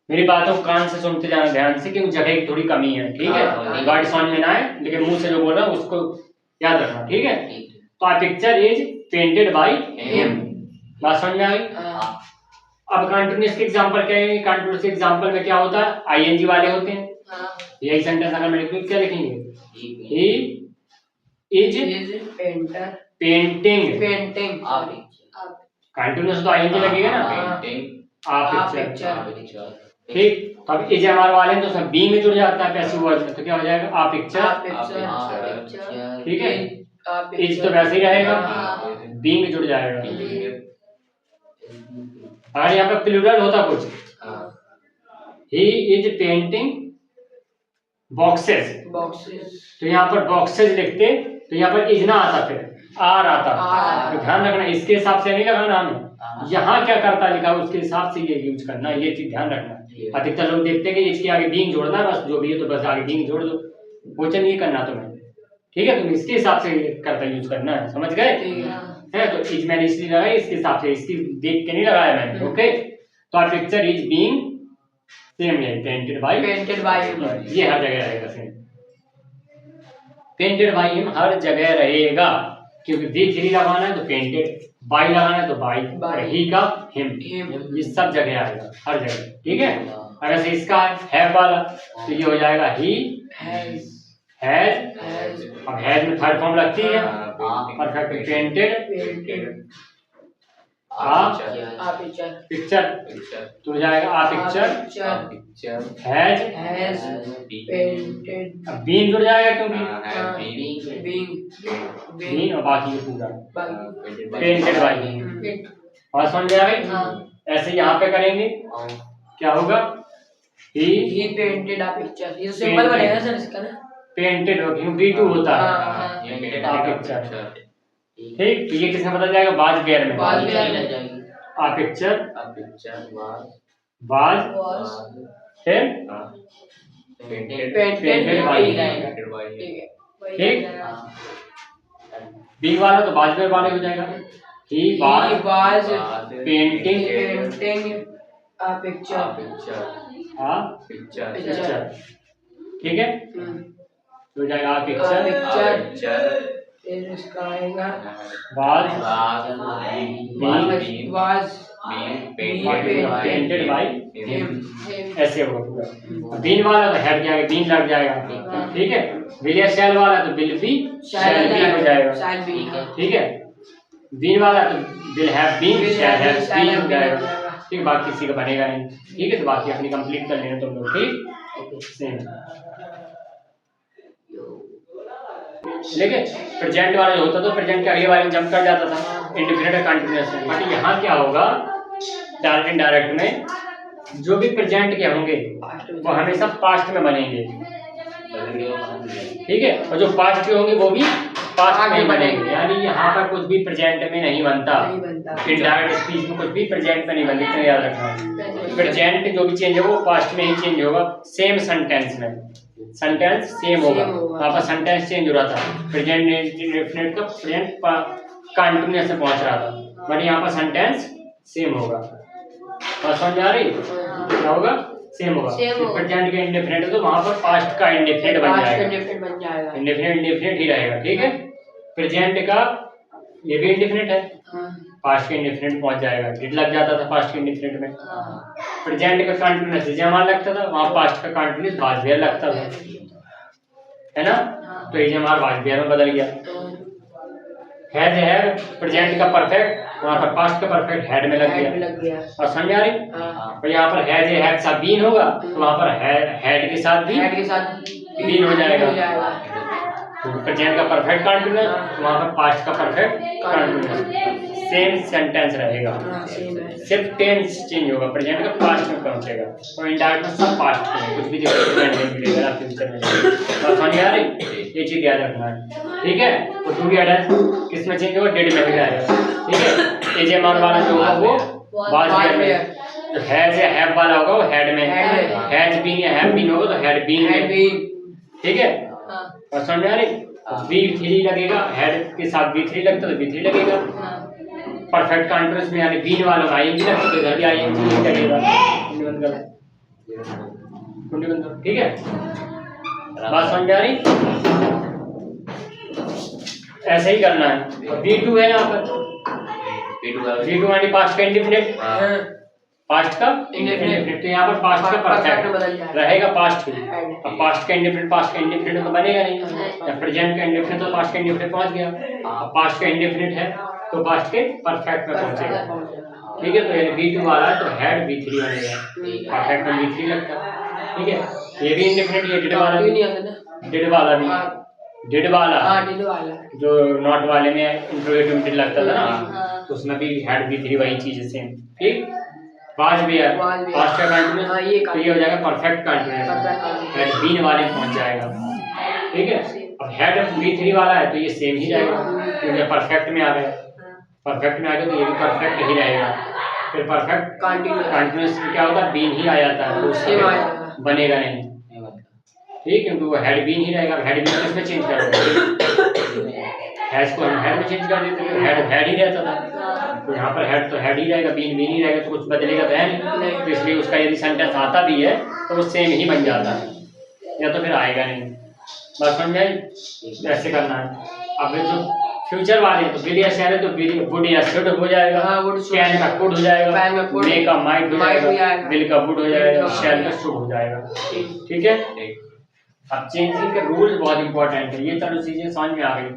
मेरी बातों को कान से सुनते जाना ध्यान से, क्योंकि जगह की थोड़ी कमी है, ठीक है? हाँ। गाड़ी समझ में ना आए, लेकिन मुंह से जो बोल रहा हूँ उसको याद रखना, ठीक है? तो a picture is painted by him. बात समझ में आ गई? हाँ अब कंटिन्यूअस के एग्जांपल क्या है? कंटिन्यूअस के एग्जांपल में क्या होता है? आईएनजी वाले होते हैं। हाँ यही सेंटेंस अगर मैं लिखूं क्या लिखेंगे? He is is painter painting. Painting आप कंटिन्यूअस तो आईएनजी लगेगा ना। पेंटिंग आ आ पिक्चर, पिक्चर ठीक। तो अब इज हमारे वाले हैं तो सब बी में जुड़ जाता है पैसिव वॉइस में, तो क्या हो जाएगा? आ आ पिक्चर, पिक्चर ठीक है? आ इज तो वैसे ही रहेगा, हाँ। बी में जुड़ जाएगा। अगर यहाँ पे प्लूरल होता कुछ, he is painting boxes, boxes तो यहाँ पर बॉक्सेस लिखते तो यहाँ पर इज ना आता, फिर आर आता। आर। तो ध्यान रखना, इसके हिसाब से नहीं लगाना हमें, यहाँ क्या करता लिखा उसके हिसाब से ये यूज करना, ये चीज ध्यान रखना। अधिकतर लोग देखते हैं कि इसके आगे बीइंग जोड़ना है, बस जो भी है तो बस आगे बीइंग जोड़ दो, क्वेश्चन ये करना तुम्हें, ठीक है? तुम इसके हिसाब से करता यूज करना है, समझ गए? है तो इज मैंने इसलिए लगाया इसके हिसाब से, इसकी देख के नहीं लगाया मैंने, ओके? तो are picture is being same है पेंटेड बाय ये हर जगह रहेगा सेम। पेंटेड बाय हिम हर जगह रहेगा, क्योंकि V3 लगाना है तो पेंटेड, बाई लगाना है तो बाई, और ही का हिम, ये सब जगह आएगा, हर जगह, ठीक है? अगर से इसका है वाला तो ये हो जाएगा ही हैज। अब हैज में थर्ड फॉर्म लगती है, परफेक्ट। पेंटेड पिक्चर तो हो जाएगा आ पिक्चर हैज पेंटेड अब बीन जुड़ जाएगा, क्योंकि बीन और बाकी ये पूरा पेंटेड बाई। और समझ में आ गई? ऐसे यहाँ पे करेंगे क्या होगा? ही पेंटेड आ पिक्चर, ये सिंबल बनेगा सर इसका ना। पेंटेड हो, क्योंकि V2 होता है हाँ, आ पिक्चर, ठीक? तो ये किसमें बदल जाएगा? बाज वेयर में। बाद में आ पिक्चर बाज फिर पेंटेड बाई, ठीक है। बी वाला तो बाज वेयर वाले हो जाएगा। He was painting a picture picture, ठीक है? तो हो जाएगा आ पिक्चर फिर इसका आएगा बाज पेंटेड बाई ऐसे होगा पूरा। बीन वाला तो हेड जाएगा, बीन लग जाएगा, ठीक है? विलियर शैल वाला तो विल बी शैल बी हो जाएगा, ठीक है? बीन वाला तो will have been shall have been हो जाएगा, ठीक? बाकी किसी का बनेगा नहीं, ठीक है? तो बाकी अपनी कंप्लीट कर लेना तुम लोग, ठीक? सेम। लेकिन प्रेजेंट वाला जो होता तो प्रेजेंट के आगे वाले में जंप कर जाता था इंडिफिनिट और कंटीन्यूअस में, बट यहाँ क्या होगा? डायरेक्ट इनडायरेक्ट में जो भी प्रेजेंट के होंगे वो हमेशा पास्ट में बनेंगे, ठीक है? और जो पास्ट के होंगे वो भी पास्ट में ही बनेंगे, यानी यहाँ पर कुछ भी प्रेजेंट में नहीं बनता। इनडायरेक्ट स्पीच में कुछ भी प्रेजेंट में नहीं बनता, इतना याद रखना। प्रेजेंट जो भी चेंज होगा वो पास्ट में ही चेंज होगा, सेम सेंटेंस में सेंटेंस सेम होगा। वहाँ पर सेंटेंस चेंज हो रहा था, प्रेजेंट इंडेफिनिट का प्रेजेंट कंटीन्यूअस में पहुंच रहा था, बट यहाँ पर सेंटेंस सेम होगा। बात समझ आ रही? क्या होगा? सेम होगा। प्रेजेंट के इंडेफिनिट है तो वहाँ पर पास्ट का इंडेफिनिट बन जाएगा, इंडेफिनिट ही रहेगा, ठीक है? प्रेजेंट का ये भी इंडेफिनिट है, पास्ट के इंडेफिनिट पहुंच जाएगा, डिड लग जाता था पास्ट के इंडेफिनिट में। प्रेजेंट का कंटीन्यूअस इजमाल लगता था, वहाँ पास्ट का कंटीन्यूअस वाजवेयर लगता था, है ना? तो इजमाल वाजवेयर में बदल गया। है प्रेजेंट का परफेक्ट, वहाँ पर पास्ट का परफेक्ट हेड में लग गया। और समझ आ रही? तो यहाँ पर हैज ए हैड साथ बीन होगा तो वहाँ पर हेड के साथ भी बीन हो जाएगा, प्रेजेंट का परफेक्ट कंटिन्यूअस, तो वहाँ पर पास्ट का परफेक्ट कंटिन्यूअस, सेम सेंटेंस रहेगा, हाँ सेम है। सिर्फ टेंस चेंज होगा, प्रेजेंट का पास्ट में पहुंचेगा, और इंडायरेक्ट में सब पास्ट में, कुछ भी डिफरेंट नहीं मिलेगा फ्यूचर में। बस समझ आ रही, ये चीज याद रखना है, ठीक है। तो टू बी एडेड किस में चेंज होगा, डेड में भी आएगा, ठीक है। एजे मान वाला जो होगा वो वाज में, जो हैज या हैव वाला होगा वो हेड में, हैज बीन या हैव बीन होगा तो हेड बीन में, ठीक है। और समझ में आ रही, V3 लगेगा, हेड के साथ V3 लगता है तो V3 लगेगा। परफेक्ट कंटिन्यूअस में यानी बीन वालों का ING लगता है तो इधर भी ING लगेगा, ठीक है। बात समझ में आ रही, ऐसे ही करना है। V2 है यहाँ पर, V2 यानी पास्ट का इंडेफिनिट, पास्ट का इंडेफिनिट, तो यहाँ पर पास्ट का परफेक्ट रहेगा पास्ट की। अब पास्ट का इंडेफिनिट तो बनेगा नहीं, या प्रेजेंट का इंडेफिनिट तो पास्ट का इंडेफिनिट पहुंच गया, अब पास्ट का इंडेफिनिट है तो पास्ट के परफेक्ट में पहुंचेगा, ठीक है। तो ये V2 वाला है तो हेड V3 बनेगा, परफेक्ट में V3 लगता है, ठीक है। ये भी इंडेफिनिट, ये डेड वाला भी, डेड वाला भी, डेड वाला जो नॉट वाले में इंट्रोगेटिव लगता था ना, तो उसमें भी हेड V3 वही चीज है सेम, ठीक। पास्ट भी है, पास्ट का कंटिन्यूअस, तो ये हो जाएगा परफेक्ट कंटिन्यूअस, हेड बीन वाले में पहुंच जाएगा, ठीक है। अब हेड V3 वाला है तो ये सेम ही जाएगा, क्योंकि परफेक्ट में आ गया, परफेक्ट में आ गया तो ये भी परफेक्ट ही रहेगा। फिर परफेक्ट कंटिन्यूअस में क्या होता है, बीन ही आ जाता है, तो उससे बनेगा नहीं, ठीक, क्योंकि वो हेड बीन ही रहेगा। हेड बीन किसमें चेंज कर देते, हैज को हम हेड में चेंज कर देते थे, हेड ही रहता था, तो यहाँ पर हेड तो हेड ही रहेगा, बीन ही रहेगा, तो कुछ बदलेगा तो है नहीं, तो इसलिए उसका यदि सेंटेंस आता भी है तो वो सेम ही बन जाता है, या तो फिर आएगा नहीं। बस समझ में, ऐसे करना है। अब जो फ्यूचर वाले तो विल या शैल है तो वुड या शुड हो जाएगा, कैन का कुड हो जाएगा, मे का माइट हो जाएगा, विल का वुड हो जाएगा, शैल का शुड हो जाएगा, ठीक है। अब चेंजिंग के रूल बहुत इंपॉर्टेंट है, ये चारों चीजें समझ में आ गई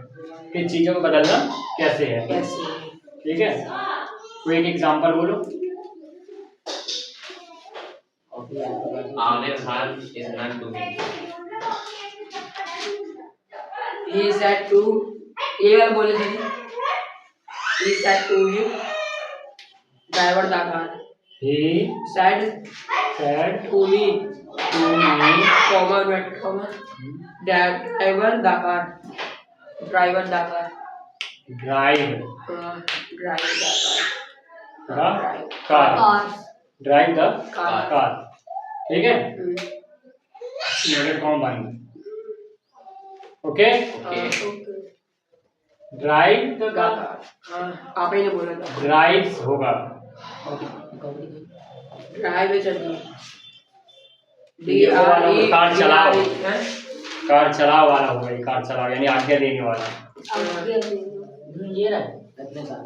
कि चीजों को बदलना कैसे है, ठीक है। कोई एक एग्जांपल बोलो। Aamir Khan is not to me. He said to, ये वाला बोले थे, he said to you, driver the car, He said said to me, to me, driver the car, drive the car, drive the car, drive the car, ठीक है। कौन बन, okay, drive the car, आप ही ने बोला था, ड्राइव्स होगा, drive है चलिए, कार चलाओ, कार चलाओ वाला होगा, ये कार चलाओ यानी आज्ञा देने वाला, ये रहा कितने साल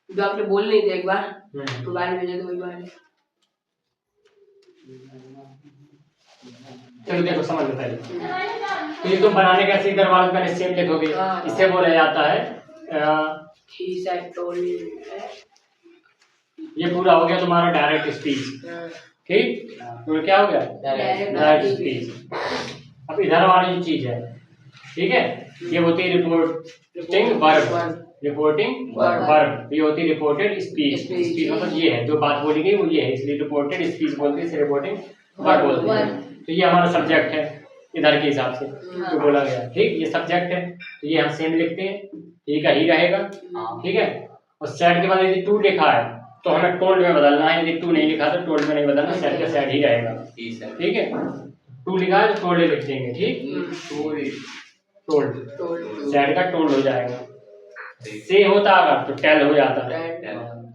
जो आपने बोल नहीं थे एक बार, मोबाइल भेजे तो वही बात है। चलो देखो समझ लो पहले, तो ये तुम बनाने का इधर वाले पहले सेम लिखोगे, इससे बोला जाता है he said told me, ये पूरा हो गया तुम्हारा डायरेक्ट स्पीच, ठीक, तो क्या हो गया डायरेक्ट स्पीच। अब इधर वाली जो चीज है, ठीक है, ये होती है रिपोर्टिंग वर्ब, रिपोर्टिंग वर्ब, ये होती है रिपोर्टेड स्पीच, स्पीच मतलब ये है जो बात बोली गई वो ये है, इसलिए रिपोर्टेड स्पीच बोलते हैं, इसे रिपोर्टिंग वर्ब बोलते हैं। तो ये हमारा सब्जेक्ट है इधर के हिसाब से जो बोला गया, ठीक, ये सब्जेक्ट है तो ये हम सेम लिखते हैं, ठीक है, ही रहेगा, ठीक है। और सेट के बाद यदि टू लिखा है तो हमें टोल्ड में बदलना है, यदि टू नहीं लिखा तो टोल्ड में नहीं बदलना, सेट का सेट ही रहेगा, ठीक है। टू लिखा है तो टोल्ड लिख देंगे, ठीक, टोल्ड, सेट का टोल्ड हो जाएगा। से होता अगर तो टेल हो जाता है,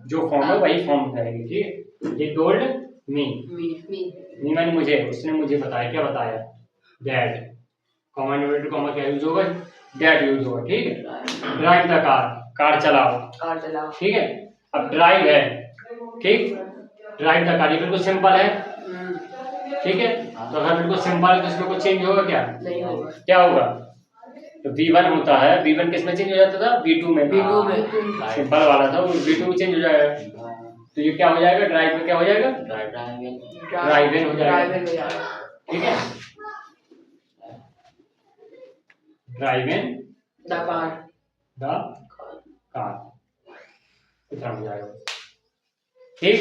जो फॉर्म है वही फॉर्म करेगी, ठीक है। ये टोल्ड मी, मी मैंने मुझे, उसने मुझे बताया, क्या बताया, डैड, कॉमन डिनोमिनेटर कॉमा क्या यूज होगा, डैड यूज होगा, ठीक है। ड्राइव द कार, कार चलाओ, ठीक है। अब ड्राइव है, ठीक, ड्राइव द कार ये बिल्कुल सिंपल है, ठीक है। तो अगर बिल्कुल सिंपल है तो इसमें कुछ चेंज होगा क्या, नहीं होगा, क्या होगा, तो V1 होता है, V1 किस में चेंज हो जाता था, V2 में, सिंपल वाला था वो V2 में चेंज हो जाएगा, तो ये क्या हो जाएगा, ड्राइव में क्या हो जाएगा, ड्राइव इन हो जाएगा, ठीक है। Driving the car, the car, इतना हो जाएगा। ठीक,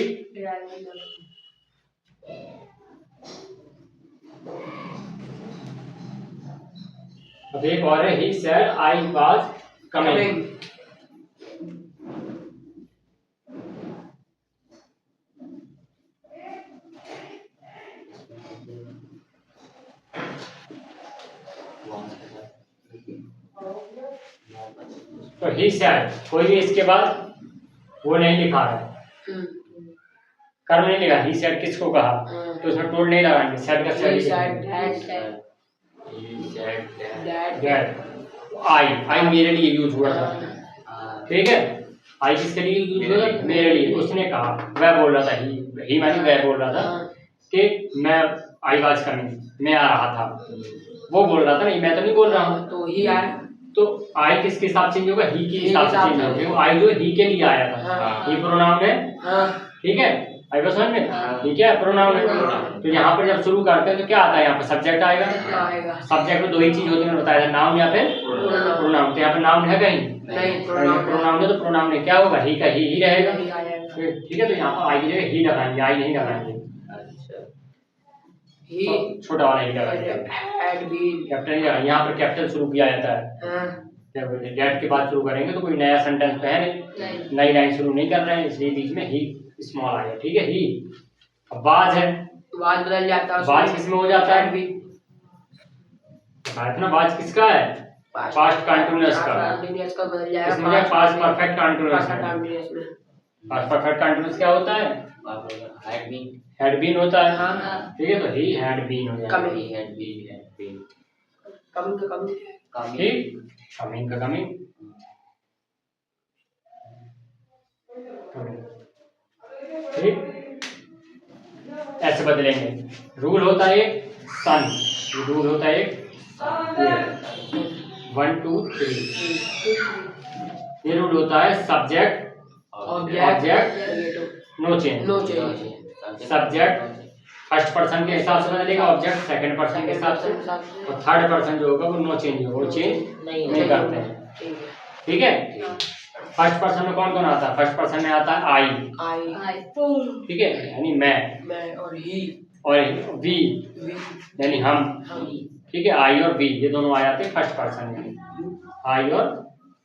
अब एक और है, he said I was coming. तो ही सेड, कोई भी इसके बाद वो नहीं लिखा है, कर्म नहीं लिखा, ही सेड किसको कहा, तो उसमें टोल नहीं लगाएंगे, सेड का सेड दैट, आई मेरे लिए यूज हुआ था, ठीक है, आई किसके लिए यूज हुआ था, मेरे लिए, उसने कहा, वह बोल रहा था, ही मानी वह बोल रहा था कि मैं आई वाज कमिंग, मैं आ रहा था, वो बोल रहा था, नहीं मैं तो नहीं बोल रहा हूँ, तो ही आया, तो आई किसके हिसाब से चेंज होगा, ही के हिसाब से चेंज होगा, आई जो ही के लिए आया था, ही प्रोनाउन है, ठीक है, आई बात समझ में, ठीक है, प्रोनाउन है, तो यहाँ पर जब शुरू करते हैं तो क्या आता है, यहाँ पर सब्जेक्ट आएगा, सब्जेक्ट में दो ही चीज होती है, बताया था, नाउन या फिर प्रोनाउन, तो यहाँ पर नाउन है कहीं नहीं, प्रोनाउन है, तो प्रोनाउन में क्या होगा, ही का ही रहेगा, ठीक है, तो यहाँ पर आई की जगह ही लगाएंगे, आई नहीं लगाएंगे, छोटा वाला ही लगाएंगे, कैपिटल नहीं, यहाँ पर कैपिटल शुरू किया जाता है, जब डेट के बाद शुरू करेंगे तो कोई नया सेंटेंस तो है नहीं, नई लाइन शुरू नहीं कर रहे हैं, इसलिए बीच में ही स्मॉल आया, ठीक है, ही। अब वाज है, वाज बदल जाता है, वाज किस में हो जाता है, बताया था ना, वाज किसका है, पास्ट कंटीन्यूअस का बदल जाएगा, इसमें पास्ट परफेक्ट कंटीन्यूअस है, पास्ट परफेक्ट कंटीन्यूअस क्या होता है, हैड बीन होता है, ठीक है, तो ही हैड बीन हो जाएगा, ठीक, कमिंग का कमिंग, ठीक, ऐसे बदलेंगे, रूल होता है एक सन, रूल होता है एक 1 2 3, ये रूल होता है subject object no change, subject first person के हिसाब से बदलेगा, ऑब्जेक्ट सेकंड पर्सन के हिसाब से, और थर्ड पर्सन जो होगा वो नो चेंज होगा, वो चेंज नहीं करते हैं, ठीक है। फर्स्ट पर्सन में कौन कौन आता है, फर्स्ट पर्सन में आता है आई, ठीक है, यानी मैं, और वी यानी हम, ठीक है, आई और वी ये दोनों आ जाते हैं फर्स्ट पर्सन में, आई और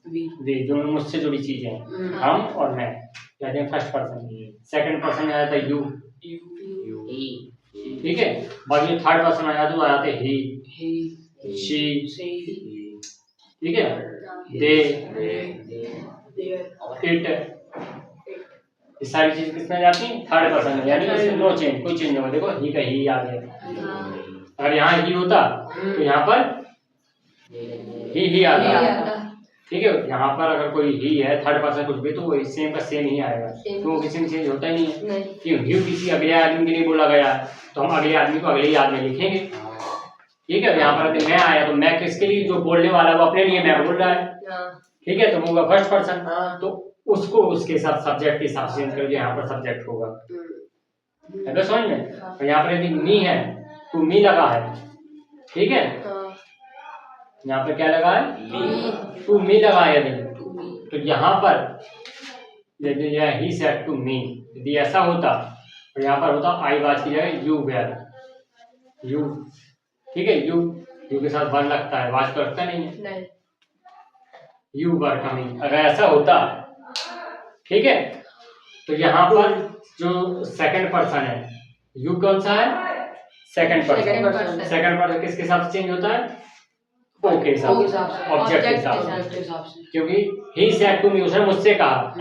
वी दोनों मुझसे जुड़ी चीजें हैं, हम और मैं कहते हैं फर्स्ट पर्सन। सेकंड पर्सन में आ जाता है यू, ठीक है, बाकी थर्ड पर्सन आ जाता है, वो आ जाते हैं ही, शी, ठीक है, दे, इट, ये सारी चीज किसमें जाती है, थर्ड पर्सन में, यानी इसमें नो चेंज, कोई चेंज होगा, देखो ही का ही आ गया, अगर यहाँ ही होता तो यहाँ पर ही आता, ठीक है, यहाँ पर अगर कोई ही है थर्ड पर्सन कुछ भी तो वो सेम का सेम ही आएगा, तो किसी में चेंज होता ही नहीं है, क्यों, ही किसी अगले आदमी के लिए बोला गया तो हम अगले आदमी को अगले ही आदमी लिखेंगे, ठीक है, यहाँ पर मैं आया तो मैं किसके लिए, जो बोलने वाला वो अपने लिए मैं बोल रहा है, ठीक है, तो वो होगा फर्स्ट पर्सन, तो उसको उसके साथ सब्जेक्ट के हिसाब से चेंज करके यहाँ पर सब्जेक्ट होगा, है समझ में, तो यहाँ पर यदि मी है तो मी लगा है, ठीक है, यहाँ पर क्या लगा है, टू मी लगा है, यदि तो यहाँ पर यदि ही सेड टू मी, यदि ऐसा होता तो यहाँ पर होता आई वाज की जगह यू वेयर, यू, ठीक है, यू के साथ वर लगता है, वाज तो लगता नहीं है, यू वर कमिंग, अगर ऐसा होता, ठीक है, तो यहाँ पर जो सेकंड पर्सन है यू कौन सा है, सेकंड पर्सन, सेकंड पर्सन किसके साथ चेंज होता है, ओ के साथ, ऑब्जेक्ट के साथ, क्योंकि ही सेड टू मी, उसने मुझसे कहा,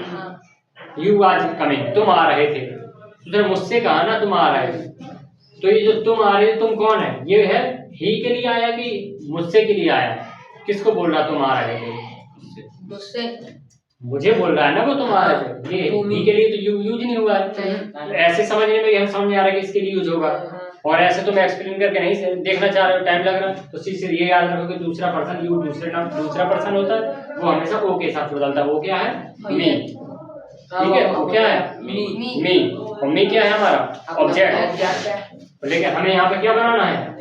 यू वाज कमिंग, तुम आ रहे थे, उसने मुझसे कहा ना तुम आ रहे थे, तो ये जो तुम आ रहे थे तुम कौन है, ये है ही के लिए आया कि मुझसे के लिए आया, किसको बोल रहा तुम आ रहे थे, मुझे बोल रहा है ना वो तुम आ रहे थे, ये ही के लिए तो यूज नहीं हुआ है, ऐसे समझने में हम समझ में आ रहा है कि इसके लिए यूज होगा, और ऐसे तो मैं एक्सप्लेन करके नहीं देखना चाह रहा हूँ, टाइम लग रहा है, तो सीधे ये याद रखो कि दूसरा पर्सन यू दूसरा पर्सन होता है, वो हमेशा ओ के हिसाब से बदलता है, वो क्या है मी, ठीक है, वो क्या है मी, और मी क्या है हमारा ऑब्जेक्ट, लेकिन हमें यहाँ पे क्या बनाना है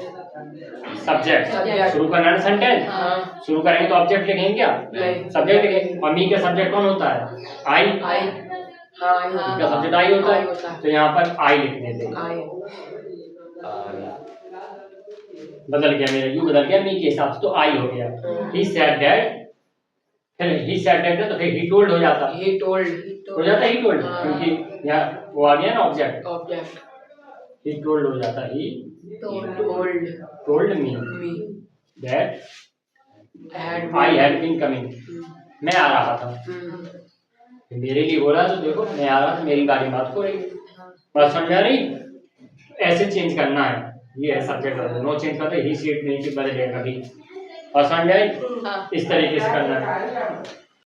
सब्जेक्ट Subject. शुरू करना है सेंटेंस, हाँ शुरू करेंगे तो ऑब्जेक्ट लिखेंगे क्या, नहीं सब्जेक्ट लिखेंगे। और मी का सब्जेक्ट कौन होता है, आई, आई हाँ आई का सब्जेक्ट आई होता आई है, होता है तो यहाँ पर आई लिख देते हैं। आई बदल गया मेरा यू, बदल गया मी के हिसाब से, तो आई हो गया। ही सेड दैट, फिर ही सेड दैट तो फिर ही टोल्ड हो जाता, ही टोल्ड हो जाता ही टोल्ड, हाँ। क्योंकि यहाँ वो आ गया ना ऑब्जेक्ट, ऑब्जेक्ट ही टोल्ड हो जाता, he told told me me that had I had been coming, मैं आ रहा था, मेरे लिए बोला तो देखो मैं आ रहा था, मेरी गाड़ी बात हो रही, बात समझ आ रही। ऐसे चेंज करना है, ये है सब्जेक्ट, नो चेंज करते, ही सीट नहीं बदलेगा कभी, और समझ आई, हाँ इस तरीके से करना है।